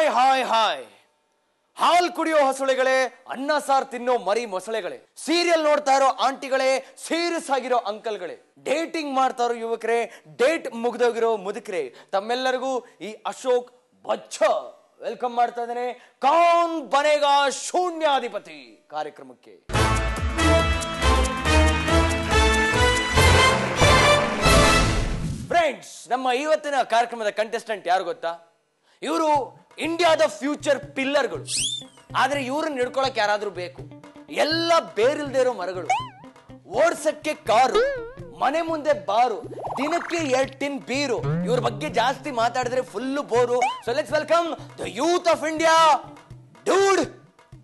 Hi hi hi ಹಾಲ್ ಕುಡಿಯೋ ಹಸುಳೆಗಳೇ, ಅನ್ನ sir ತಿನ್ನೋ ಮರಿ ಮೊಸಳೆಗಳೇ, ಸೀರಿಯಲ್ ನೋಡ್ತಾ ಇರೋ ಆಂಟಿಗಳೇ, ಸೀರಿಯಸ್ ಆಗಿರೋ ಅಂಕಲ್ಗಳೇ, ಡೇಟಿಂಗ್ ಮಾಡ್ತಾ ಇರೋ ಯುವಕರೇ, ಡೇಟ್ ಮುಗ್ದೋಗಿರೋ ಮುದುಕರೇ, ತಮ್ಮೆಲ್ಲರಿಗೂ ಈ ಅಶೋಕ್ ಬಚ್ಚ ವೆಲ್ಕಮ್ ಮಾಡ್ತಾ ಇದ್ದೇನೆ ಕೌನ್ ಬನೇಗಾ ಶೂನ್ಯಾಧಿಪತಿ ಕಾರ್ಯಕ್ರಮಕ್ಕೆ. ಫ್ರೆಂಡ್ಸ್, ನಮ್ಮ ಇವತ್ತಿನ ಕಾರ್ಯಕ್ರಮದ ಕಂಟೆಸ್ಟೆಂಟ್ ಯಾರು ಗೊತ್ತಾ? ಇವರು ಇಂಡಿಯಾದ ಫ್ಯೂಚರ್ ಪಿಲ್ಲರ್ಗಳು. ಆದ್ರೆ ಇವ್ರನ್ನ ಹಿಡ್ಕೊಳಕ್ ಯಾರಾದ್ರೂ ಬೇಕು. ಎಲ್ಲ ಬೇರಿಲ್ದೇ ಇರೋ ಮರಗಳು, ಓಡ್ಸಕ್ಕೆ ಕಾರು, ಮನೆ ಮುಂದೆ ಬಾರು, ದಿನಕ್ಕೆ 2 ಟಿನ್ ಬೀರು. ಇವ್ರ ಬಗ್ಗೆ ಜಾಸ್ತಿ ಮಾತಾಡಿದ್ರೆ full bore. So let's welcome the youth of India, dude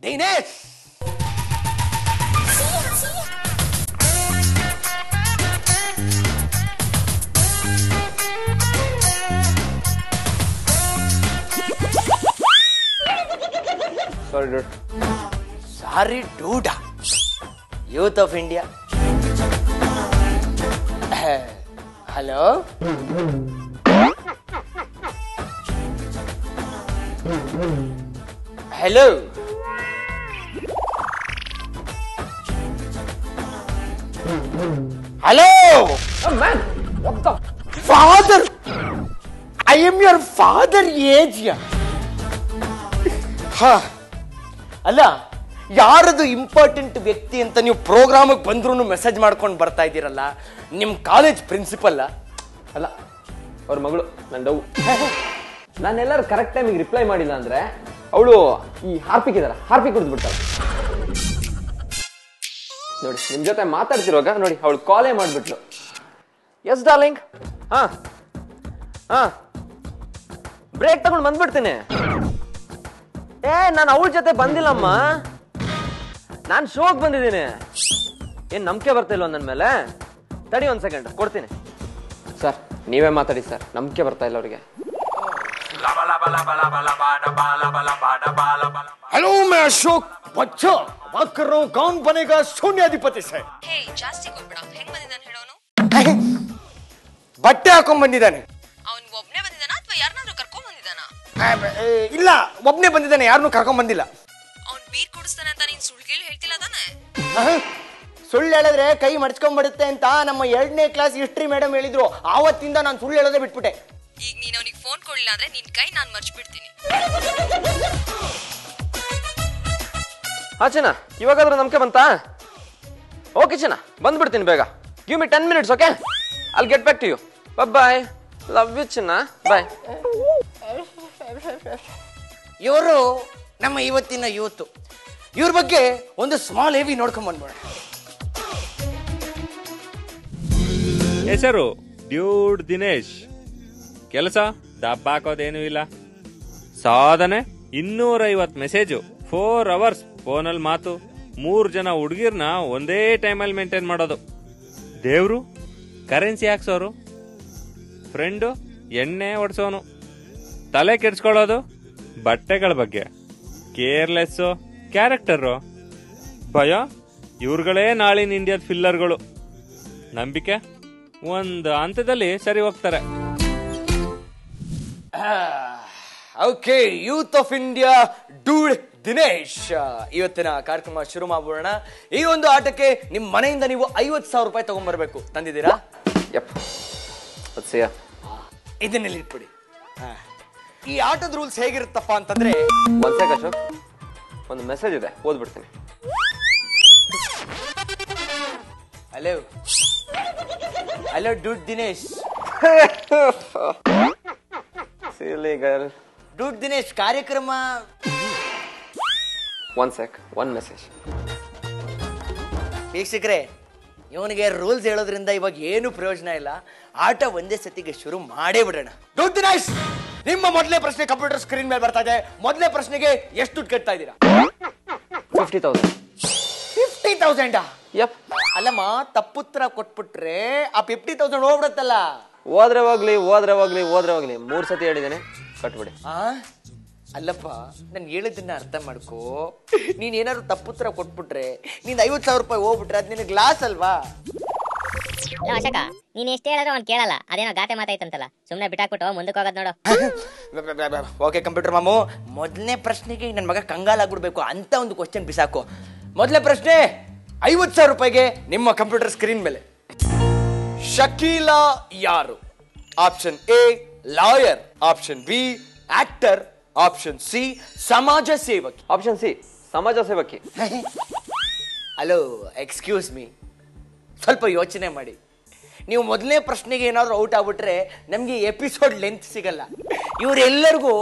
Dinesh. Sorry, dude. Youth of India. Hello? Hello? Hello? Oh man, what the? Father! I am your father age. ಅಲ್ಲ, ಯಾರದು ಇಂಪಾರ್ಟೆಂಟ್ ವ್ಯಕ್ತಿ ಅಂತ ನೀವು ಪ್ರೋಗ್ರಾಮ್ ಬಂದ್ರು ಮೆಸೇಜ್ ಮಾಡ್ಕೊಂಡು ಬರ್ತಾ ಇದ್ದೀರಲ್ಲ, ನಿಮ್ ಕಾಲೇಜ್ ಪ್ರಿನ್ಸಿಪಲ್ ಅಲ್ಲ, ಅವ್ರ ಮಗಳು. ನನ್ನ ಡೌ ನಾನೆಲ್ಲರೂ ಕರೆಕ್ಟ್ ಟೈಮಿಗೆ ರಿಪ್ಲೈ ಮಾಡಿಲ್ಲ ಅಂದ್ರೆ ಅವಳು ಈ ಹಾರ್ಪಿಕ್ ಇದಲ್ಲ, ಹಾರ್ಪಿಕ್ ಕುಡಿದು ಬಿಡ್ತಾಳೆ ನೋಡಿ. ನಿಮ್ ಜೊತೆ ಮಾತಾಡ್ತಿರುವಾಗ ನೋಡಿ ಅವಳು ಕಾಲೇ ಮಾಡ್ಬಿಟ್ಲು. ಎಸ್ ಡಾರ್ಲಿಂಗ್, ಹಾ ಹಾ ಬ್ರೇಕ್ ತಗೊಂಡು ಬಂದ್ಬಿಡ್ತೀನಿ. ನಾನು ಅವಳ ಜೊತೆ ಬಂದಿಲ್ಲಮ್ಮ, ನಾನು ಶೋಕ್ ಬಂದಿದ್ದೀನಿ. ಏನ್ ನಂಬಿಕೆ ಬರ್ತಾ ಇಲ್ವ ನನ್ನ ಮೇಲೆ? ತಡಿ 1 ಸೆಕೆಂಡ್ ಕೊಡ್ತೀನಿ. ಸರ್ ನೀವೇ ಮಾತಾಡಿ ಸರ್, ನಂಬಿಕೆ ಬರ್ತಾ ಇಲ್ಲ ಅವ್ರಿಗೆ. हेलो, मैं अशोक बच्चा बात कर रहा हूँ कौन बनेगा शून्याधिपति से. ಹೇ, ಜಾಸ್ತಿ ಕೊಡ್ಬೇಡ. ಹೆಂಗ್ ಬಂದಿದ್ದಾನೆ ಹೇಳೋನು? ಬಟ್ಟೆ ಹಾಕೊಂಡ್ ಬಂದಿದ್ದಾನೆ. ಅವನು ಒಬ್ನೇ ಬಂದಿದ್ದಾನ ಅಥವಾ ಯಾರನ್ನಾದ್ರೂ ಕರ್ಕೊಂಡ್ ಬಂದಿದ್ದಾನ? ಇಲ್ಲ, ಒಬ್ನೇ ಬಂದಿದ್ದಾನೆ, ಯಾರನ್ನೂ ಕರ್ಕೊಂಡ್ ಬಂದಿಲ್ಲ. ಅವ್ನ್ ಬೀರ್ ಕುಡಿಸ್ತಾನೆ ಅಂತ ನೀನ್ ಸುಳ್ಳು ಹೇಳ್ತಿಲ್ಲ ತಾನೆ? ಸುಳ್ಳು ಹೇಳಿದ್ರೆ ಕೈ ಮಡ್ಚ್ಕೊಂಡ್ಬಿಡುತ್ತೆ ಅಂತ ನಮ್ಮ 2ನೇ ಕ್ಲಾಸ್ ಹಿಸ್ಟ್ರಿ ಮೇಡಮ್ ಹೇಳಿದ್ರು. ಆವತ್ತಿಂದ ನಾನು ಸುಳ್ಳು ಹೇಳೋದೇ ಬಿಟ್ಬಿಟ್ಟೆ. ಈಗ ನೀನ್ ಅವನಿಗೆ ಫೋನ್ ಕೊಡ್ಲಿಲ್ಲ ಅಂದ್ರೆ ನಿನ್ ಕೈ ನಾನ್ ಮರ್ಚ್ಬಿಡ್ತೀನಿ. ಹಾ ಚೆನ್ನ, ಇವಾಗಾದ್ರೂ ನಂಬಿಕೆ ಬಂತಾ? ಓಕೆ ಚೆನ್ನ, ಬಂದ್ಬಿಡ್ತೀನಿ ಬೇಗ. Give me 10 minutes, okay? I'll get back to you. Bye, love you ಚೆನ್ನ, ಬಾಯ್. ಇವರು ನಮ್ಮ ಇವತ್ತಿನ ಯೂತ್. ಇವ್ರ ಬಗ್ಗೆ ಒಂದು ಸ್ಮಾಲ್ ಹೆವಿ ನೋಡ್ಕೊಂಡ್ ಬಂದ್ಬೋಣ. ಹೆಸರು ಡ್ಯೂಡ್ ದಿನೇಶ್. ಕೆಲಸ ದಬ್ಬ ಹಾಕೋದೇನೂ ಇಲ್ಲ. ಸಾಧನೆ 250 ಮೆಸೇಜು, 4 hours ಫೋನಲ್ಲಿ ಮಾತು, 3 ಜನ ಹುಡುಗಿರ್ನ ಒಂದೇ ಟೈಮಲ್ಲಿ ಮೇಂಟೈನ್ ಮಾಡೋದು. ದೇವ್ರು ಕರೆನ್ಸಿ ಹಾಕ್ಸೋರು, ಫ್ರೆಂಡು ಎಣ್ಣೆ ಹೊಡ್ಸೋನು, ತಲೆ ಕೆಡ್ಸ್ಕೊಳ್ಳೋದು ಬಟ್ಟೆಗಳ ಬಗ್ಗೆ, ಕೇರ್ಲೆಸ್ಸು, ಕ್ಯಾರೆಕ್ಟರು, ಭಯ. ಇವ್ರುಗಳೇ ನಾಳಿನ ಇಂಡಿಯಾದ ಫಿಲ್ಲರ್ಗಳು. ನಂಬಿಕೆ ಒಂದು ಹಂತದಲ್ಲಿ ಸರಿ ಹೋಗ್ತಾರೆ. Okay, youth of India, dude Dinesh. ಇವತ್ತಿನ ಕಾರ್ಯಕ್ರಮ ಶುರು ಮಾಡೋಣ. ಈ ಒಂದು ಆಟಕ್ಕೆ ನಿಮ್ ಮನೆಯಿಂದ ನೀವು 50,000 ರೂಪಾಯಿ ತಗೊಂಡ್ಬರ್ಬೇಕು. ತಂದಿದ್ದೀರಾ? ಇದನ್ನೆಲ್ಲಿ ಇಟ್ಬಿಡಿ. ಈ ಆಟದ ರೂಲ್ಸ್ ಹೇಗಿರುತ್ತಪ್ಪ ಅಂತಂದ್ರೆ, ಒಂದ್ ಸೆಕೆಂಡ್ ಅಶೋಕ್, ಒಂದು ಮೆಸೇಜ್ ಇದೆ, ಓದ್ಬಿಡ್ತೀನಿ. Hello hello dude Dinesh. Dude Dinesh, ಕಾರ್ಯಕ್ರಮ. One message. ವೀಕ್ಷಕರೇ, ಇವನಿಗೆ ರೂಲ್ಸ್ ಹೇಳೋದ್ರಿಂದ ಇವಾಗ ಏನು ಪ್ರಯೋಜನ ಇಲ್ಲ. ಆಟ ಒಂದೇ ಸತಿಗೆ ಶುರು ಮಾಡೇ ಬಿಡೋಣ. ಡೂಡ್ ದಿನೇಶ್, ನಿಮ್ಮ ಮೊದಲೇ ಪ್ರಶ್ನೆ ಕಂಪ್ಯೂಟರ್ ಸ್ಕ್ರೀನ್ ಮೇಲೆ ಬರ್ತಾ ಇದೆ. ಮೊದಲೇ ಪ್ರಶ್ನೆಗೆ ಎಷ್ಟು ದುಡ್ಡು ಕಟ್ತಾ ಇದ್ದೀರಾ? 50,000. 50,000? ಯಪ್. ಅಲ್ಲಮ್ಮ, ತಪ್ಪುತ್ತರ ಕೊಟ್ಬಿಟ್ರೆ ಆ 50,000 ಹೋಗ್ಬಿಡತ್ತಲ್ಲ. ಹೋದ್ರೆ ಹೋಗ್ಲಿ 3 ಸತಿ ಹೇಳಿದ್ದೇನೆ, ಕಟ್ಬಿಡಿ. ಅಲ್ಲಪ್ಪ, ನಾನು ಹೇಳಿದ್ದನ್ನ ಅರ್ಥ ಮಾಡ್ಕೋ. ನೀನ್ ಏನಾದ್ರು ತಪ್ಪುತ್ತರ ಕೊಟ್ಬಿಟ್ರೆ, ನೀನ್ 50,000 ರೂಪಾಯಿ ಹೋಗ್ಬಿಟ್ರೆ ಅದ್ ನಿನಗೆ ಲಾಸ್ ಅಲ್ವಾ? ಅಶೋಕ ನೀನ್ ಎಷ್ಟೇ ಹೇಳಿದ್ರು ಅವ್ನು ಕೇಳಲ್ಲ. ಅದೇನೋ ಗಾತೆ ಮಾತಾಯ್ತಂತಲ್ಲ, ಸುಮ್ನೆ ಬಿಟ್ಟಾಕ್ಬಿಟ್ಟು ಮುಂದಕ್ಕೆ ಹೋಗೋದ್ ನೋಡು. ಓಕೆ ಕಂಪ್ಯೂಟರ್ ಮಾಮು, ಮೊದಲನೇ ಪ್ರಶ್ನೆಗೆ ನನ್ನ ಮಗ ಕಂಗಾಲಾಗ್ಬಿಡ್ಬೇಕು ಅಂತ ಒಂದು ಕ್ವಶನ್ ಬಿಸಾಕು. ಮೊದಲನೇ ಪ್ರಶ್ನೆ 50,000 ರೂಪಾಯಿಗೆ ನಿಮ್ಮ ಕಂಪ್ಯೂಟರ್ ಸ್ಕ್ರೀನ್ ಮೇಲೆ. ಶಕೀಲಾ ಯಾರು? Option A lawyer, option B actor, option C ಸಮಾಜ ಸೇವಕಿ. ಆಪ್ಷನ್ ಸಿ ಸಮಾಜ ಸೇವಕಿ. ಹಲೋ, ಎಕ್ಸ್ಕ್ಯೂಸ್ ಮೀ, ಸ್ವಲ್ಪ ಯೋಚನೆ ಮಾಡಿ. ನೀವು ಮೊದಲನೇ ಪ್ರಶ್ನೆಗೆ ಏನಾದರೂ ಔಟ್ ಆಗ್ಬಿಟ್ರೆ ನಮಗೆ ಎಪಿಸೋಡ್ ಲೆಂತ್ ಸಿಗಲ್ಲ. ಇವರೆಲ್ಲರಿಗೂ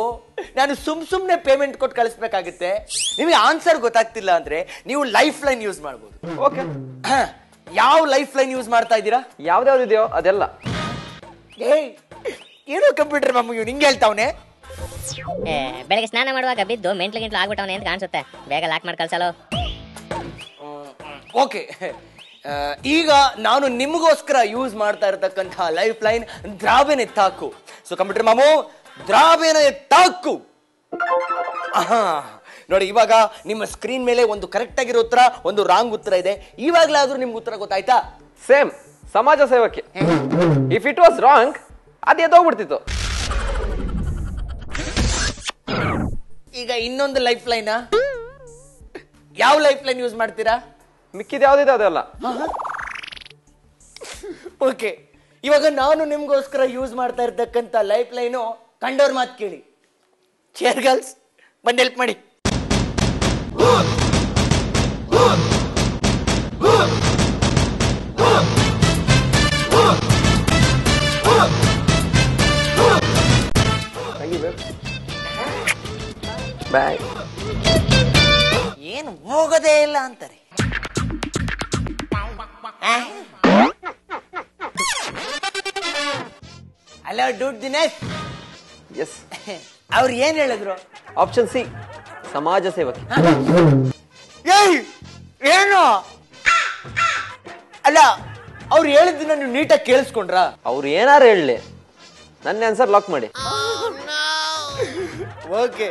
ನಾನು ಸುಮ್ಮನೆ ಪೇಮೆಂಟ್ ಕೊಟ್ಟು ಕಳಿಸ್ಬೇಕಾಗುತ್ತೆ. ನಿಮಗೆ ಆನ್ಸರ್ ಗೊತ್ತಾಗ್ತಿಲ್ಲ ಅಂದ್ರೆ ನೀವು ಲೈಫ್ ಲೈನ್ ಯೂಸ್ ಮಾಡ್ಬೋದು. ಓಕೆ, ಯಾವ ಲೈಫ್ ಲೈನ್ ಯೂಸ್ ಮಾಡ್ತಾ ಇದ್ದೀರಾ? ಯಾವ್ದ್ಯಾವ್ದಿದೆಯೋ ಅದೆಲ್ಲ. ಏಯ್, ಏನೋ ಕಂಪ್ಯೂಟರ್ ಮಾಮು ಇವ್ನು ಹಿಂಗೆ ಹೇಳ್ತಾವನೆ. ಬೆಳಗ್ಗೆ ಸ್ನಾನ ಮಾಡುವಾಗ ಬಿದ್ದು ಮೆಂಟ್ಲು ಗಿಂಟ್ಲು ಆಗ್ಬಿಟ್ಟವನೆ ಅಂತ ಕಾಣಿಸುತ್ತೆ. ಬೇಗ ಲಾಕ್ ಮಾಡಿ ಕಳ್ಸಲು. ಓಕೆ, ಈಗ ನಾನು ನಿಮಗೋಸ್ಕರ ಯೂಸ್ ಮಾಡ್ತಾ ಇರತಕ್ಕಂತಹ ಲೈಫ್ ಲೈನ್ ದ್ರಾಬೇನ ಎತ್ತಾಕು. ಸೊ ಕಂಪ್ಯೂಟರ್ ಮಾಮು, ದ್ರಾಬೇನ ಎತ್ತಾಕು. ನೋಡಿ, ಇವಾಗ ನಿಮ್ಮ ಸ್ಕ್ರೀನ್ ಮೇಲೆ ಒಂದು ಕರೆಕ್ಟ್ ಆಗಿರೋ ಉತ್ತರ, ಒಂದು ರಾಂಗ್ ಉತ್ತರ ಇದೆ. ಇವಾಗ್ಲಾದ್ರೂ ನಿಮ್ಗೆ ಉತ್ತರ ಗೊತ್ತಾಯ್ತಾ? ಸೇಮ್ ಸಮಾಜ ಸೇವಕಿ. ಇಫ್ ಇಟ್ ವಾಸ್ ರಾಂಗ್ ಅದು ಎದ್ದೋಗ್ಬಿಡ್ತಿತ್ತು. ಈಗ ಇನ್ನೊಂದು ಲೈಫ್ ಲೈನ್, ಯಾವ ಲೈಫ್ ಲೈನ್ ಯೂಸ್ ಮಾಡ್ತೀರಾ? ಮಿಕ್ಕಿದ ಯಾವ್ದಿದೆ ಅದೆಲ್ಲ. ಓಕೆ, ಇವಾಗ ನಾನು ನಿಮ್ಗೋಸ್ಕರ ಯೂಸ್ ಮಾಡ್ತಾ ಇರ್ತಕ್ಕಂಥ ಲೈಫ್ ಲೈನು ಕಂಡೋರ್ ಮಾತು ಕೇಳಿ. ಚೇರ್ ಗರ್ಲ್ಸ್ ಬಂದು ಹೆಲ್ಪ್ ಮಾಡಿ. ಬಾಯ್. ಏನು ಹೋಗೋದೇ ಇಲ್ಲ ಅಂತಾರೆ. Hello dude Dinesh. ಎಸ್. ಅವ್ರು ಏನ್ ಹೇಳಿದ್ರು? ಆಪ್ಷನ್ ಸಿ ಸಮಾಜ ಸೇವಕಿ. ಏಯ್, ಏನು? ಅಲ್ಲ, ಅವ್ರು ಹೇಳಿದ್ದನ್ನ ನೀವು ನೀಟಾಗಿ ಕೇಳಿಸ್ಕೊಂಡ್ರಾ? ಅವ್ರು ಏನಾರು ಹೇಳಲಿ, ನನ್ನ ಆನ್ಸರ್ ಲಾಕ್ ಮಾಡಿ. ಓಕೆ,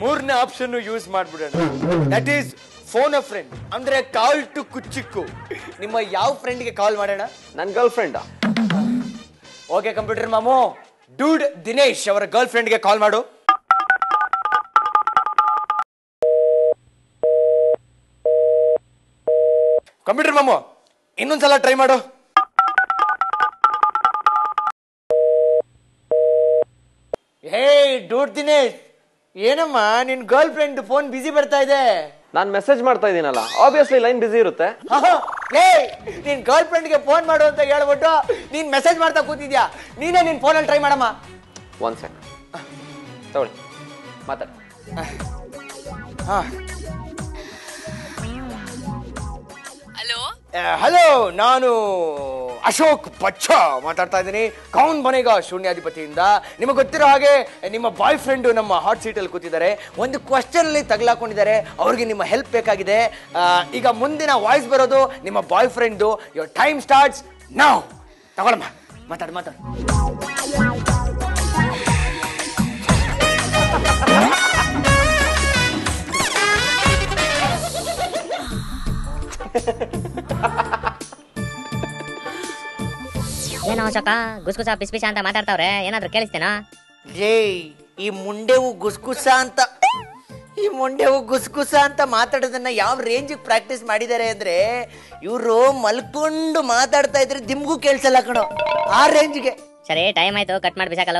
ಮೂರನೇ ಆಪ್ಷನ್ ಯೂಸ್ ಮಾಡ್ಬಿಡೋಣ. That is phone a friend, ಅಂದ್ರೆ ಕಾಲ್ ಟು ಕುಚ್ಚಿಕ್ಕು. ನಿಮ್ಮ ಯಾವ ಫ್ರೆಂಡ್ಗೆ ಕಾಲ್ ಮಾಡೋಣ? ನನ್ನ ಗರ್ಲ್ ಫ್ರೆಂಡ್. ಓಕೆ ಕಂಪ್ಯೂಟರ್ ಮಾಮು, ಡೂಡ್ ದಿನೇಶ್ ಅವರ ಗರ್ಲ್ ಫ್ರೆಂಡ್ಗೆ ಕಾಲ್ ಮಾಡು. ಕಂಪ್ಯೂಟರ್ ಮಾಮು, ಇನ್ನೊಂದ್ಸಲ ಟ್ರೈ ಮಾಡು. ಹೇ ಡೂಡ್ ದಿನೇಶ್, ಏನಮ್ಮ ನಿನ್ ಗರ್ಲ್ ಫ್ರೆಂಡ್ ಫೋನ್ ಬಿಸಿ ಬರ್ತಾ ಇದೆ? ನಾನು ಮೆಸೇಜ್ ಮಾಡ್ತಾ ಇದ್ದೀನಲ್ಲ, ಆಬ್ವಿಯಸ್ಲಿ ಲೈನ್ ಬಿಸಿ ಇರುತ್ತೆ. ನೀನ್ ಗರ್ಲ್ ಫ್ರೆಂಡ್ಗೆ ಫೋನ್ ಮಾಡು ಅಂತ ಹೇಳ್ಬಿಟ್ಟು ನೀನ್ ಮೆಸೇಜ್ ಮಾಡ್ತಾ ಕೂತಿದ್ಯಾ? ನೀನೇ ನಿನ್ ಫೋನಲ್ಲಿ ಟ್ರೈ ಮಾಡಮ್ಮ. ಒನ್ ಸೆಕೆಂಡ್ ತಗೊಳ್ಳಿ, ಮಾತಾಡಿ. ಹಲೋ, ಹಲೋ, ನಾನು ಅಶೋಕ್ ಬಚ್ಚಾ ಮಾತಾಡ್ತಾ ಇದ್ದೀನಿ, ಕೌನ್ ಬನೇಗ ಶೂನ್ಯಾಧಿಪತಿಯಿಂದ. ನಿಮಗೆ ಗೊತ್ತಿರೋ ಹಾಗೆ ನಿಮ್ಮ ಬಾಯ್ ಫ್ರೆಂಡು ನಮ್ಮ ಹಾಟ್ ಸೀಟಲ್ಲಿ ಕೂತಿದ್ದಾರೆ. ಒಂದು ಕ್ವಶನ್ ಅಲ್ಲಿ ತಗಲಾಕೊಂಡಿದ್ದಾರೆ. ಅವ್ರಿಗೆ ನಿಮ್ಮ ಹೆಲ್ಪ್ ಬೇಕಾಗಿದೆ. ಈಗ ಮುಂದಿನ ವಾಯ್ಸ್ ಬರೋದು ನಿಮ್ಮ boyfriend. Your time starts now. ತಗೊಳಮ್ಮ, ಮಾತಾಡು ಮಾತಾಡು. ಏನೋ ಅಶೋಕ ಗುಸ್ಗುಸ ಪಿಸ್ಪಿಸ ಅಂತ ಮಾತಾಡ್ತಾವ್ರೆ, ಏನಾದ್ರು ಕೇಳಿಸ್ತೇನೋ? ಈ ಮುಂಡೆವು ಗುಸ್ಗುಸ ಅಂತ ಮಾತಾಡೋದನ್ನ ಯಾವ ರೇಂಜಿಗೆ ಪ್ರಾಕ್ಟೀಸ್ ಮಾಡಿದ್ದಾರೆ ಅಂದ್ರೆ, ಇವರು ಮಲ್ಕೊಂಡು ಮಾತಾಡ್ತಾ ಇದ್ರೆ ದಿಮ್ಗೂ ಕೇಳಿಸಲ್ಲ ಕಣೋ, ಆ ರೇಂಜ್ಗೆ. ಸರಿ, ಟೈಮ್ ಆಯ್ತು, ಕಟ್ ಮಾಡಿ ಬಿಸಾಕಲ್ಲ.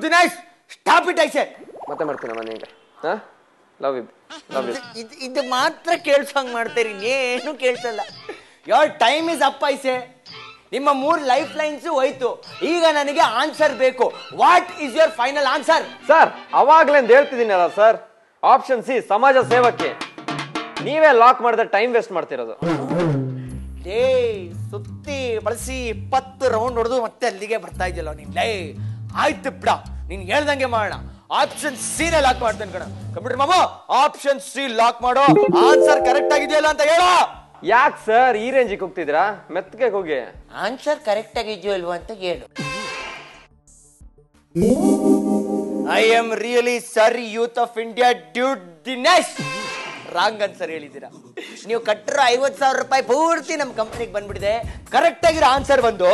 ದಿನೇಶ್, ಸ್ಟಾಪ್ ಇಟ್ ಐಸೆ. ಮತ್ತೆ ಮಾಡ್ತೀನಿ ನಾನು ಈಗ. Love you, love you. ಇದು ಮಾತ್ರ ಕೇಳಿಸೋಂಗ್ ಮಾಡ್ತೀರಿ, ಏನು ಕೇಳಿಸಲ್ಲ. ಯೋರ್ ಟೈಮ್ ಇಸ್ ಅಪ್ ಐಸೆ. ನಿಮ್ಮ 3 ಲೈಫ್ ಲೈನ್ಸ್ ಹೋಯ್ತು. ಈಗ ನನಗೆ ಆನ್ಸರ್ ಬೇಕು. What is your final answer? Sir, ಅವಾಗ್ಲೇ ಹೇಳ್ತಿದ್ದೀನಲ್ಲ ಸರ್, ಆಪ್ಷನ್ ಸಿ ಸಮಾಜ ಸೇವಕಿ. ನೀವೇ ಲಾಕ್ ಮಾಡಿದ್ರೆ ಟೈಮ್ ವೇಸ್ಟ್ ಮಾಡ್ತಿರೋದು. ಸುತ್ತಿ ಬಳಸಿ 20 ರೌಂಡ್ ಹೊಡೆದು ಮತ್ತೆ ಅಲ್ಲಿಗೆ ಬರ್ತಾ ಇದೆಯಲ್ಲ ನೀನ್. ಆಯ್ತು ಬಿಡ, ನೀನ್ ಹೇಳ್ದಂಗೆ ಮಾಡೋಣ. ಆಪ್ಷನ್ ಸಿ ನೇ ಲಾಕ್ ಮಾಡ್ತೇನೆ ಕಣ. ಕಂಪ್ಯೂಟರ್ ಮಾಮ, ಆಪ್ಷನ್ ಸಿ ಲಾಕ್ ಮಾಡೋ. ಆನ್ಸರ್ ಕರೆಕ್ಟ್ ಆಗಿದೆಯಲ್ಲ ಅಂತ ಹೇಳೋ. ಯಾಕೆ ಸರ್ ಈ ರೇಂಜಿಗೆ ಹೋಗ್ತಿದ್ದೀರಾ? ಮೆತ್ತಗೆ ಹೋಗಿ. ಆನ್ಸರ್ ಕರೆಕ್ಟ್ ಆಗಿದೆಯೋ ಇಲ್ವೋ ಅಂತ ಹೇಳು. I am really sorry youth of India dude Dinesh. Wrong answer ಹೇಳಿದ್ದೀರಾ. ನೀವು ಕಟ್ಟಿರೋ 50,000 ರೂಪಾಯಿ ಪೂರ್ತಿ ನಮ್ಮ ಕಂಪ್ನಿಗೆ ಬಂದ್ಬಿಟ್ಟಿದೆ. ಕರೆಕ್ಟ್ ಆಗಿರೋ ಆನ್ಸರ್ ಬಂದು